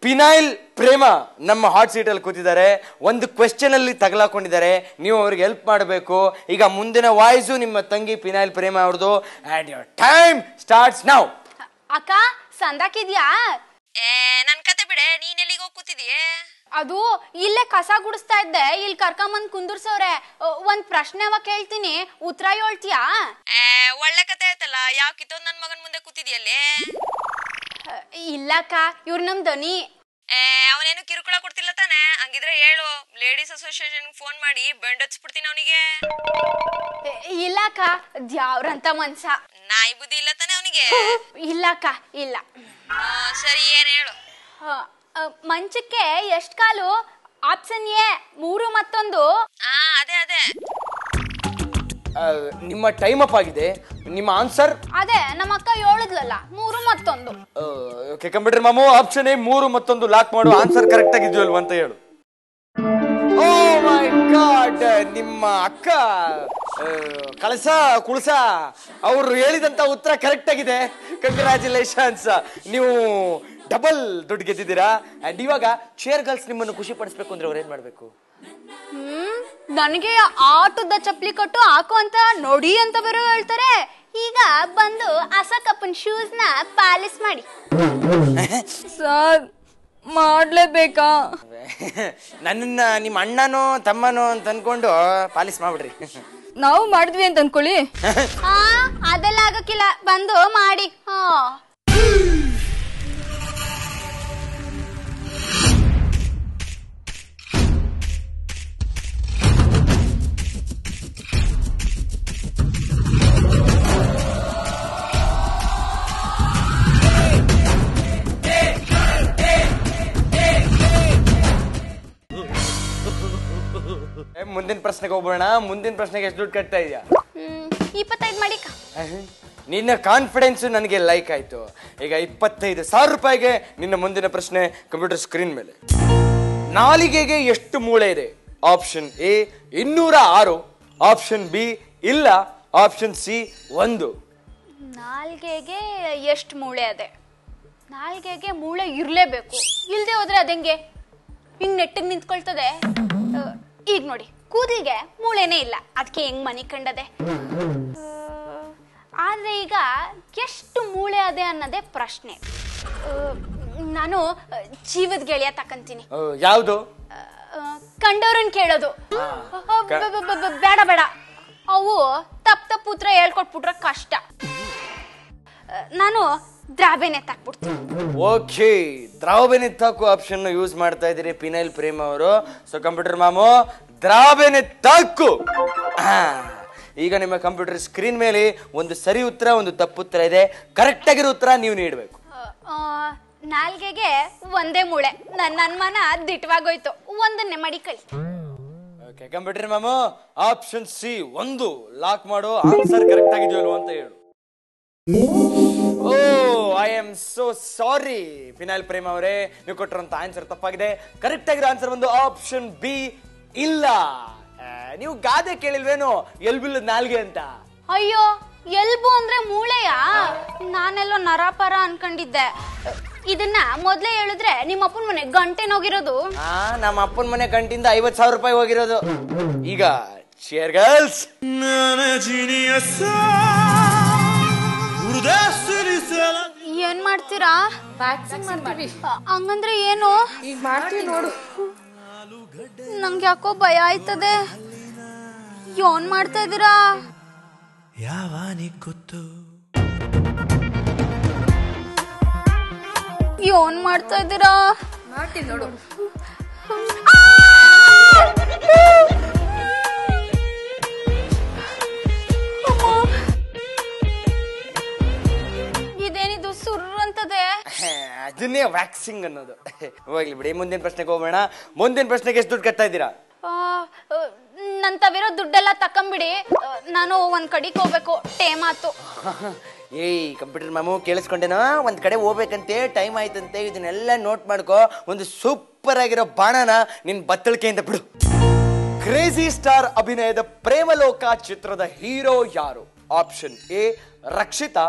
ಪಿನೈಲ್ ಪ್ರೇಮ ನಮ್ಮ ಹಾಟ್ ಸೀಟ್ ಅಲ್ಲಿ ಕೂತಿದ್ದಾರೆ. ಒಂದು ಕ್ವೆಶ್ಚನ್ ಅಲ್ಲಿ ತಗಲಾಕೊಂಡಿದ್ದಾರೆ. ನೀವು ಅವ್ರಿಗೆ ಹೆಲ್ಪ್ ಮಾಡಬೇಕು. ಈಗ ಮುಂದಿನ ವಾಯ್ಸು ನಿಮ್ಮ ತಂಗಿ ಪಿನೈಲ್ ಪ್ರೇಮ ಅವ್ರದ್ದು. And your time starts now. ಅಕ್ಕ ಸಂದಾಕಿದ್ಯಾ? ನನ್ ಕತೆ ಬಿಡೆ, ನೀನ್ ಎಲ್ಲಿಗೆ ಹೋಗಿ ಕೂತಿದ್ಯೆ? ಅದು ಇಲ್ಲೇ ಕಸ ಗುಡಿಸ್ತಾ ಇದ್ದೆ, ಇಲ್ಲಿ ಕರ್ಕೊಂಬಂದ್ ಕುಂದುರ್ಸವ್ರೆ. ಒಂದ್ ಪ್ರಶ್ನೆ ಅವ ಕೇಳ್ತೀನಿ, ಉತ್ತರ ಹೇಳ್ತೀಯಾ? ಒಳ್ಳೆ ಕತೆ ಆಯ್ತಲ್ಲ, ಯಾವ ಕಿತ್ತೋದ್ ನನ್ ಮಗನ್ ಮುಂದೆ ಕೂತಿದ್ಯಲ್ಲಿ? ಇಲ್ಲಕ್ಕ, ಇವ್ರು ನಮ್ ದನಿ. ಅವನೇನು ಕಿರುಕುಳ ಕೊಡ್ತಿಲ್ಲ ತಾನೆ? ಹಂಗಿದ್ರೆ ಹೇಳು, ಲೇಡೀಸ್ ಅಸೋಸಿಯೇಷನ್ ಫೋನ್ ಮಾಡಿ ಬೆಂಡೊಚ್ಬಿಡ್ತೀನಿ ಅವನಿಗೆ. ಇಲ್ಲಕ್ಕ, ದ್ಯಾವ್ರಂತ ಮನ್ಸ. ನಾಯಿ ಬುದ್ಧಿ ಇಲ್ಲ ತಾನೆ ಅವನಿಗೆ? ಇಲ್ಲಕ್ಕ, ಇಲ್ಲ. ಸರಿ, ಏನ್ ಹೇಳು? ಮಂಚಕ್ಕೆ ಎಷ್ಟ್ ಕಾಲು? ಆಪ್ಷನ್ ಎ 3 ಮತ್ತೊಂದು. ಅದೇ ನಿಮ್ಮ ಟೈಮ್ ಅಪ್ ಆಗಿದೆ. ನಿಮ್ಮ ಆನ್ಸರ್? ಅದೇ ನಮ್ಮ ಅಕ್ಕ ಹೇಳಿದ್ಲಲ್ಲ, 3 ಮತ್ತೊಂದು. ಓಕೆ ಕಂಪ್ಯೂಟರ್ ಮಾಮು, ಆಪ್ಷನ್ ಎ 3 ಮತ್ತೊಂದು ಲಾಕ್ ಮಾಡು. ಆನ್ಸರ್ ಕರೆಕ್ಟ್ ಆಗಿದ್ಯಲ್ವ ಅಂತ ಹೇಳು. ಓ ಮೈ ಗಾಡ್, ನಿಮ್ಮ ಅಕ್ಕ ಕಳಸ ಕುಳಸ ಅವರು ಹೇಳಿದಂತ ಉತ್ತರ ಕರೆಕ್ಟ್ ಆಗಿದೆ. ಕಂಗ್ರಾಚುಲೇಷನ್ಸ್, ನೀವು ಡಬಲ್ ದುಡ್ಡು ಗೆದ್ದಿದ್ದೀರಾ. ಅಂಡ್ ಇವಾಗ ಚೇರ್ ಗರ್ಲ್ಸ್ ನಿಮ್ಮನ್ನು ಖುಷಿ ಪಡಿಸ್ಬೇಕು ಅಂದ್ರೆ ಅವ್ರು ಏನ್ ಮಾಡ್ಬೇಕು? ನನಗೆ ಆಟದ ಚಪ್ಪಲಿ ಕಟ್ಟು ಹಾಕು ಅಂತ ನೋಡಿ ಅಂತ ಬೇರೆ ಹೇಳ್ತಾರೆ. ಈಗ ಬಂದು ಅಸಕಪ್ಪನ್ ಶೂಸ್ ನ ಪಾಲಿಸ್ ಮಾಡಿ. ಸರ್, ಮಾಡ್ಲೇಬೇಕಾ? ನನ್ನನ್ನ ನಿಮ್ಮ ಅಣ್ಣನೋ ತಮ್ಮನೋ ಅಂತ ಅನ್ಕೊಂಡು ಪಾಲಿಸ್ ಮಾಡ್ಬಿಡ್ರಿ. ನಾವು ಮಾಡಿದ್ವಿ ಅಂತ ಅನ್ಕೊಳ್ಳಿ. ಅದೆಲ್ಲ ಆಗಕ್ಕಿಲ್ಲ, ಬಂದು ಮಾಡಿ. ಮುಂದಿನ ಪ್ರಶ್ನೆಗೆ ಹೋಗೋಣ. ಮುಂದಿನ ಪ್ರಶ್ನೆಗೆ ಎಷ್ಟು ದುಡ್ಡು ಕಟ್ತಾ ಇದೆಯಾ? 25 ಮಾಡಿಕ. ನಿನ್ನ ಕಾನ್ಫಿಡೆನ್ಸ್ ನನಗೆ ಲೈಕ್ ಆಯ್ತು. ಈಗ 25,000 ರೂಪಾಯಿಗೆ ನಿನ್ನ ಮುಂದಿನ ಪ್ರಶ್ನೆ ಕಂಪ್ಯೂಟರ್ ಸ್ಕ್ರೀನ್ ಮೇಲೆ. ನಾಲಿಗೆಗೆ ಎಷ್ಟು ಮೂಳೆ ಇದೆ? ಆಪ್ಷನ್ ಎ 206, ಆಪ್ಷನ್ ಬಿ ಇಲ್ಲ, ಆಪ್ಷನ್ ಸಿ 1. ನಾಲ್ಗೆಗೆ ಎಷ್ಟು ಮೂಳೆ ಅದೆ? ನಾಲ್ಗೆಗೆ ಮೂಳೆ ಇರ್ಲೇಬೇಕು, ಇಲ್ದೆ ಹೋದ್ರೆ ಅದಂಗೆ ಹಿಂಗ್ ನೆಟ್ಟಿಗೆ ನಿಂತ್ಕೊಳ್ತದೆ. ಈಗ ನೋಡಿ, ಕೂದಲಿಗೆ ಮೂಳೆನೇ ಇಲ್ಲ, ಅದಕ್ಕೆ ಹೆಂಗ್ ಮನೆ ಕಂಡದೆ. ಆದ್ರೆ ಈಗ ಎಷ್ಟು ಮೂಳೆ ಅದೆ ಅನ್ನೋದೇ ಪ್ರಶ್ನೆ. ನಾನು ಜೀವದ ಗೆಳೆಯ ತಕಂತೀನಿ. ಯಾವುದು? ಕಂಡವ್ರನ್ ಕೇಳೋದು. ಬೇಡ ಬೇಡ, ಅವು ತಪ್ಪು ಉತ್ತರ ಹೇಳ್ಕೊಟ್ಬಿಟ್ರೆ ಕಷ್ಟ. ನಾನು ದ್ರಾಬೇನೆ ತಾಕ್ಬಿಡ್ತೀನಿ. ಓಕೆ, ದ್ರಾಬೇನೆ ತಾಕು ಆಪ್ಷನ್ ಯೂಸ್ ಮಾಡ್ತಾ ಇದ್ದೀರಿ ಪಿನೈಲ್ ಪ್ರೇಮ್ ಅವರು. ಸೊ ಕಂಪ್ಯೂಟರ್ ಮಾಮು, ದ್ರಾಬೇನೆ ತಾಕು. ಈಗ ನಿಮ್ಮ ಕಂಪ್ಯೂಟರ್ ಸ್ಕ್ರೀನ್ ಮೇಲೆ ಒಂದು ಸರಿ ಉತ್ತರ, ಒಂದು ತಪ್ಪು ಉತ್ತರ ಇದೆ. ಕರೆಕ್ಟ್ ಆಗಿರೋ ಉತ್ತರ ನೀವು ನೀಡಬೇಕು. ನಾಲ್ಗೆಗೆ ಒಂದೇ ಮೂಳೆ. ನನ್ನ ಅನುಮಾನ ದಿಟ್ಟವಾಗೋಯ್ತು, ಒಂದನ್ನೇ ಮಾಡಿ ಕಳಿ. ಓಕೆ ಕಂಪ್ಯೂಟರ್ ಮಾಮು, ಆಪ್ಷನ್ ಸಿ 1 ಲಾಕ್ ಮಾಡು. ಆನ್ಸರ್ ಕರೆಕ್ಟ್ ಆಗಿದೆಯೋ ಅಂತ ಹೇಳು. Oh, I am so sorry phenyl Prem ಅವರೇ, ನೀವು ಕೊಟ್ಟಿರೋಂತ ಆನ್ಸರ್ ತಪ್ಪಾಗಿದೆ. ಕರೆಕ್ಟ್ ಆಗಿರೋ ಆನ್ಸರ್ ಒಂದು ಆಪ್ಷನ್ ಬಿ ಇಲ್ಲ. ನೀವು ಗಾದೆ ಕೇಳಿಲ್ವೇನು ಎಲ್ಬಿಲ್ಲ ನಾಲ್ಗೆ ಅಂತ? ಅಯ್ಯೋ, ಎಲ್ಬು ಅಂದ್ರೆ ಮೂಳೆಯಾ? ನಾನೆಲ್ಲೋ ನರಾಪರ ಅನ್ಕೊಂಡಿದ್ದೆ. ಇದನ್ನ ಮೊದ್ಲೇ ಹೇಳಿದ್ರೆ ನಿಮ್ಮ ಅಪ್ಪನ ಮನೆ ಗಂಟೆನ ಹೋಗಿರೋದು. ನಮ್ಮ ಅಪ್ಪನ ಮನೆ ಗಂಟಿಂದ 50,000 ರೂಪಾಯಿ ಹೋಗಿರೋದು. ಈಗ ಚೇರ್ ಗರ್ಲ್ಸ್. ಏನ್ ಮಾಡ್ತೀರಾ? ಹಂಗಂದ್ರೆ ಏನು? ಈಗ ಮಾಡ್ತೀವಿ ನೋಡು. ನಂಗೆ ಯಾಕೋ ಭಯ ಆಯ್ತದೆ. ಏನ್ ಮಾಡ್ತಾ ಇದೀರಾ? ಗೊತ್ತು ಏನ್ ಮಾಡ್ತಾ ಇದೀರಾ? ಮಾಡ್ತೀವಿ ನೋಡು. ಇದೇನಿದು ಸುರ್ರು ಅಂತದೆ? ಅದನ್ನೇ ವ್ಯಾಕ್ಸಿಂಗ್ ಅನ್ನೋದು. ಹೋಗ್ಲಿ ಬಿಡಿ, ಮುಂದಿನ ಪ್ರಶ್ನೆಗೆ ಹೋಗೋಣ. ಮುಂದಿನ ಪ್ರಶ್ನೆಗೆ ಎಷ್ಟು ದುಡ್ಡು ಕಟ್ತಾ ಇದ್ದೀರಾ? ನನ್ ತವಿರೋ ದುಡ್ಡೆಲ್ಲ ತಕೊಂಬಿಡಿ, ನಾನು ಒಂದ್ ಕಡೆಗೆ ಹೋಗ್ಬೇಕು. ಟೈಮ್ ಆತು. ಏಯ್ ಕಂಪ್ಯೂಟರ್ ಮಾಮು, ಕೇಳಿಸ್ಕೊಂಡೇನೋ? ಒಂದ್ ಕಡೆ ಹೋಗ್ಬೇಕಂತೆ, ಟೈಮ್ ಆಯ್ತಂತೆ. ಇದನ್ನೆಲ್ಲ ನೋಟ್ ಮಾಡ್ಕೋ. ಒಂದು ಸೂಪರ್ ಆಗಿರೋ ಬಾಣನ ನಿನ್ ಬತ್ತಳಿಕೆಯಿಂದ ಬಿಡು. ಕ್ರೇಜಿ ಸ್ಟಾರ್ ಅಭಿನಯದ ಪ್ರೇಮಲೋಕ ಚಿತ್ರದ ಹೀರೋ ಯಾರು? Option A Rakshita,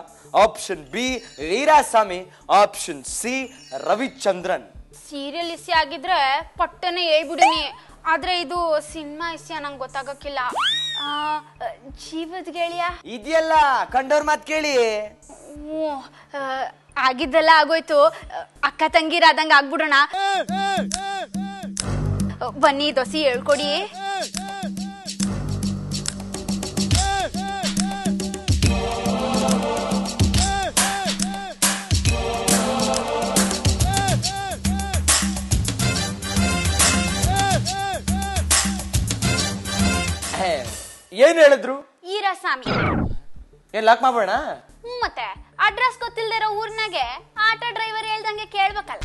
option B Veeraswamy, option C Ravichandran. Serial ಇಸ್ಯ ಆಗಿದ್ರೆ ಪಟ್ಟನೆ ಹೇಳ್ಬಿಡಿನಿ, ಆದ್ರೆ ಇದು ಸಿನಿಮಾ ಇಸ್ಯ ನಂಗೆ ಗೊತ್ತಾಗಕ್ಕಿಲ್ಲ. ಜೀವದ ಗೆಳೆಯ ಇದೆಯಲ್ಲ, ಕಂಡೋರ್ ಮಾತ್ ಕೇಳಿ. ಆಗಿದ್ದೆಲ್ಲ ಆಗೋಯ್ತು. ಅಕ್ಕ ತಂಗಿರಾದಂಗ ಆಗ್ಬಿಡೋಣ. ಬನ್ನಿ ದೋಸಿ ಹೇಳ್ಕೊಡಿ. ಏನ್ ಹೇಳಿದ್ರು? ವೀರಾಸ್ವಾಮಿ. ಏನ್ ಲಾಕ್ ಮಾಡೋಣ? ಮತ್ತೆ ಅಡ್ರೆಸ್ ಗೊತ್ತಿಲ್ದಿರೋ ಊರ್ನಾಗೆ ಆಟೋ ಡ್ರೈವರ್ ಹೇಳ್ದಂಗೆ ಕೇಳ್ಬೇಕಲ್ಲ.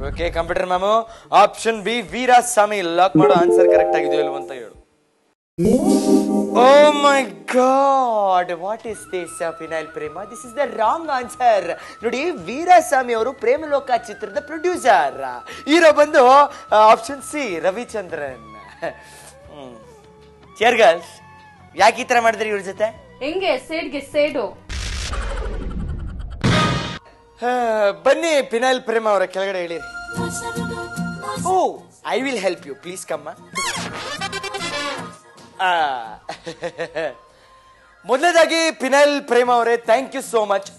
ಓಕೆ ಕಂಪ್ಯೂಟರ್ ಮಾಮು, ಆಪ್ಷನ್ ಬಿ ವೀರಾಸ್ವಾಮಿ ಲಾಕ್ ಮಾಡೋ. ಆನ್ಸರ್ ಕರೆಕ್ಟ್ ಆಗಿದೆಯೋ ಇಲ್ವ ಅಂತ ಹೇಳು. Oh my god, what is this phenyl Prema? This is the wrong answer. ನೋಡಿ, ವೀರಾಸ್ವಾಮಿ ಅವರು ಪ್ರೇಮಲೋಕ ಚಿತ್ರದ ಪ್ರೊಡ್ಯೂಸರ್. ಹೀರೋ ಬಂದು option C Ravichandran. Cheer girls, ಯಾಕೆ ಈ ತರ ಮಾಡಿದ್ರಿ ಇವ್ರ ಜೊತೆ? ಹೆಂಗೆ ಸೇಡ್ಗೆ ಸೇಡು? ಬನ್ನಿ ಪಿನೈಲ್ ಪ್ರೇಮ ಅವರ ಕೆಳಗಡೆ ಹೇಳಿರಿ. Oh, I will help you, please ಕಮ್ಮ. ಮೊದಲನೇದಾಗಿ ಪಿನೈಲ್ ಪ್ರೇಮ ಅವರೇ, thank you so much.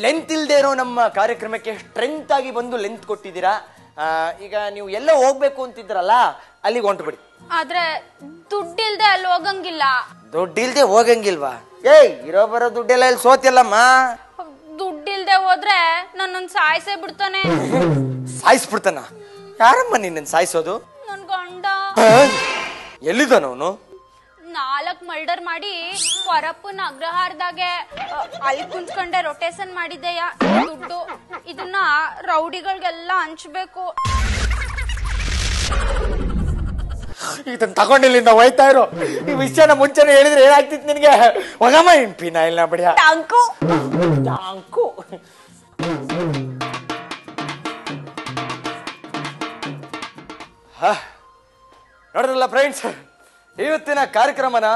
Length ಇಲ್ದೇ ಇರೋ ನಮ್ಮ ಕಾರ್ಯಕ್ರಮಕ್ಕೆ ಸ್ಟ್ರೆಂತ್ ಆಗಿ ಬಂದು ಲೆಂತ್ ಕೊಟ್ಟಿದ್ದೀರಾ. ಈಗ ನೀವು ಎಲ್ಲ ಹೋಗ್ಬೇಕು ಅಂತಿದ್ರಲ್ಲ, ಅಲ್ಲಿಗೆ ಹೊಂಟ್ಬಿಡಿ. ಆದ್ರೆ ದುಡ್ಡಿಲ್ದೆ ಅಲ್ಲಿ ಹೋಗಂಗಿಲ್ಲ. ದುಡ್ಡಿಲ್ದೆ ಹೋಗಂಗಿಲ್ವಾ? ಏಯ್, ಇರೋ ಬರೋ ದುಡ್ಡೆಲ್ಲ ಇಲ್ಲಿ ಸೋತಿಯಲ್ಲಮ್ಮ. ದುಡ್ಡಿಲ್ದೆ ಹೋದ್ರೆ ನನ್ನನ್ನು ಸಾಯಿಸೇ ಬಿಡ್ತಾನೆ. ಸಾಯಿಸ್ಬಿಡ್ತಾನ? ಯಾರಮ್ಮ ನಿನ್ನ ಸಾಯಿಸೋದು? ನನ್ ಗಂಡ. ಎಲ್ಲಿದ್ದಾನವನು? 4 ಮರ್ಡರ್ ಮಾಡಿ ಹೊರಪ್ಪನ ಅಗ್ರಹಾರದಾಗೆ ಅಲ್ಲಿ ಕುಂತ್ಕೊಂಡೆ ರೊಟೇಷನ್ ಮಾಡಿದೆಯ ದುಡ್ಡು. ಇದನ್ನ ರೌಡಿಗಳಿಗೆಲ್ಲ ಹಂಚ್ಬೇಕು. ಇದನ್ನ ತಗೊಂಡಿಲ್ಲಿಂದ ಹೋಯ್ತಾ ಇರೋ. ಈ ವಿಷಯನ ಮುಂಚೆನೆ ಹೇಳಿದ್ರೆ ಏನಾಗ್ತಿತ್ತು ನಿನಗೆ? ಹೋಗಮ್ಮ ಪಿನೈಲ್ ನ ಬಡಿಯ. ಟಾಂಕು ನೋಡ್ರಲ್ಲ ಫ್ರೆಂಡ್ಸ್, ಇವತ್ತಿನ ಕಾರ್ಯಕ್ರಮನ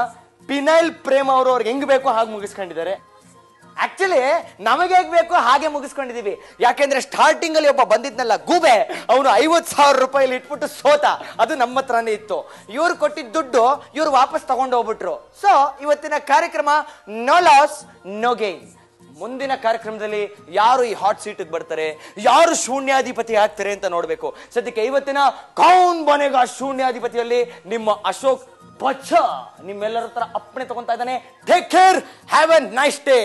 ಪಿನೈಲ್ ಪ್ರೇಮ್ ಅವರು ಅವ್ರಿಗೆ ಹೆಂಗ್ ಬೇಕೋ ಹಾಗೆ ಮುಗಿಸ್ಕೊಂಡಿದ್ದಾರೆ. ಆಕ್ಚುಲಿ ನಮಗೆ ಹೇಗ್ ಬೇಕು ಹಾಗೆ ಮುಗಿಸ್ಕೊಂಡಿದೀವಿ. ಯಾಕೆಂದ್ರೆ ಸ್ಟಾರ್ಟಿಂಗ್ ಅಲ್ಲಿ ಒಬ್ಬ ಬಂದಿದ್ನಲ್ಲ ಗೂಬೆ, ಅವನು 50,000 ರೂಪಾಯಿ ಇಟ್ಬಿಟ್ಟು ಸೋತ. ಅದು ನಮ್ಮ ಹತ್ರನೇ ಇತ್ತು. ಇವ್ರು ಕೊಟ್ಟಿದ್ದ ದುಡ್ಡು ಇವ್ರು ವಾಪಸ್ ತಗೊಂಡು ಹೋಗ್ಬಿಟ್ರು. ಸೊ ಇವತ್ತಿನ ಕಾರ್ಯಕ್ರಮ ನೋ ಲಾಸ್ ನೋ ಗೇನ್. ಮುಂದಿನ ಕಾರ್ಯಕ್ರಮದಲ್ಲಿ ಯಾರು ಈ ಹಾಟ್ ಸೀಟ್ ಬರ್ತಾರೆ, ಯಾರು ಶೂನ್ಯಾಧಿಪತಿ ಆಗ್ತಾರೆ ಅಂತ ನೋಡ್ಬೇಕು. ಸದ್ಯಕ್ಕೆ ಇವತ್ತಿನ ಕೌನ್ ಬನೇಗಾ ಶೂನ್ಯಾಧಿಪತಿಯಲ್ಲಿ ನಿಮ್ಮ ಅಶೋಕ್ ಬಚ್ಚ ನಿಮ್ಮೆಲ್ಲರ ಹತ್ರ ಅಪ್ಪಣೆ ತಗೊಂತಾ ಇದ್ದಾನೆ. Take care, have A nice day.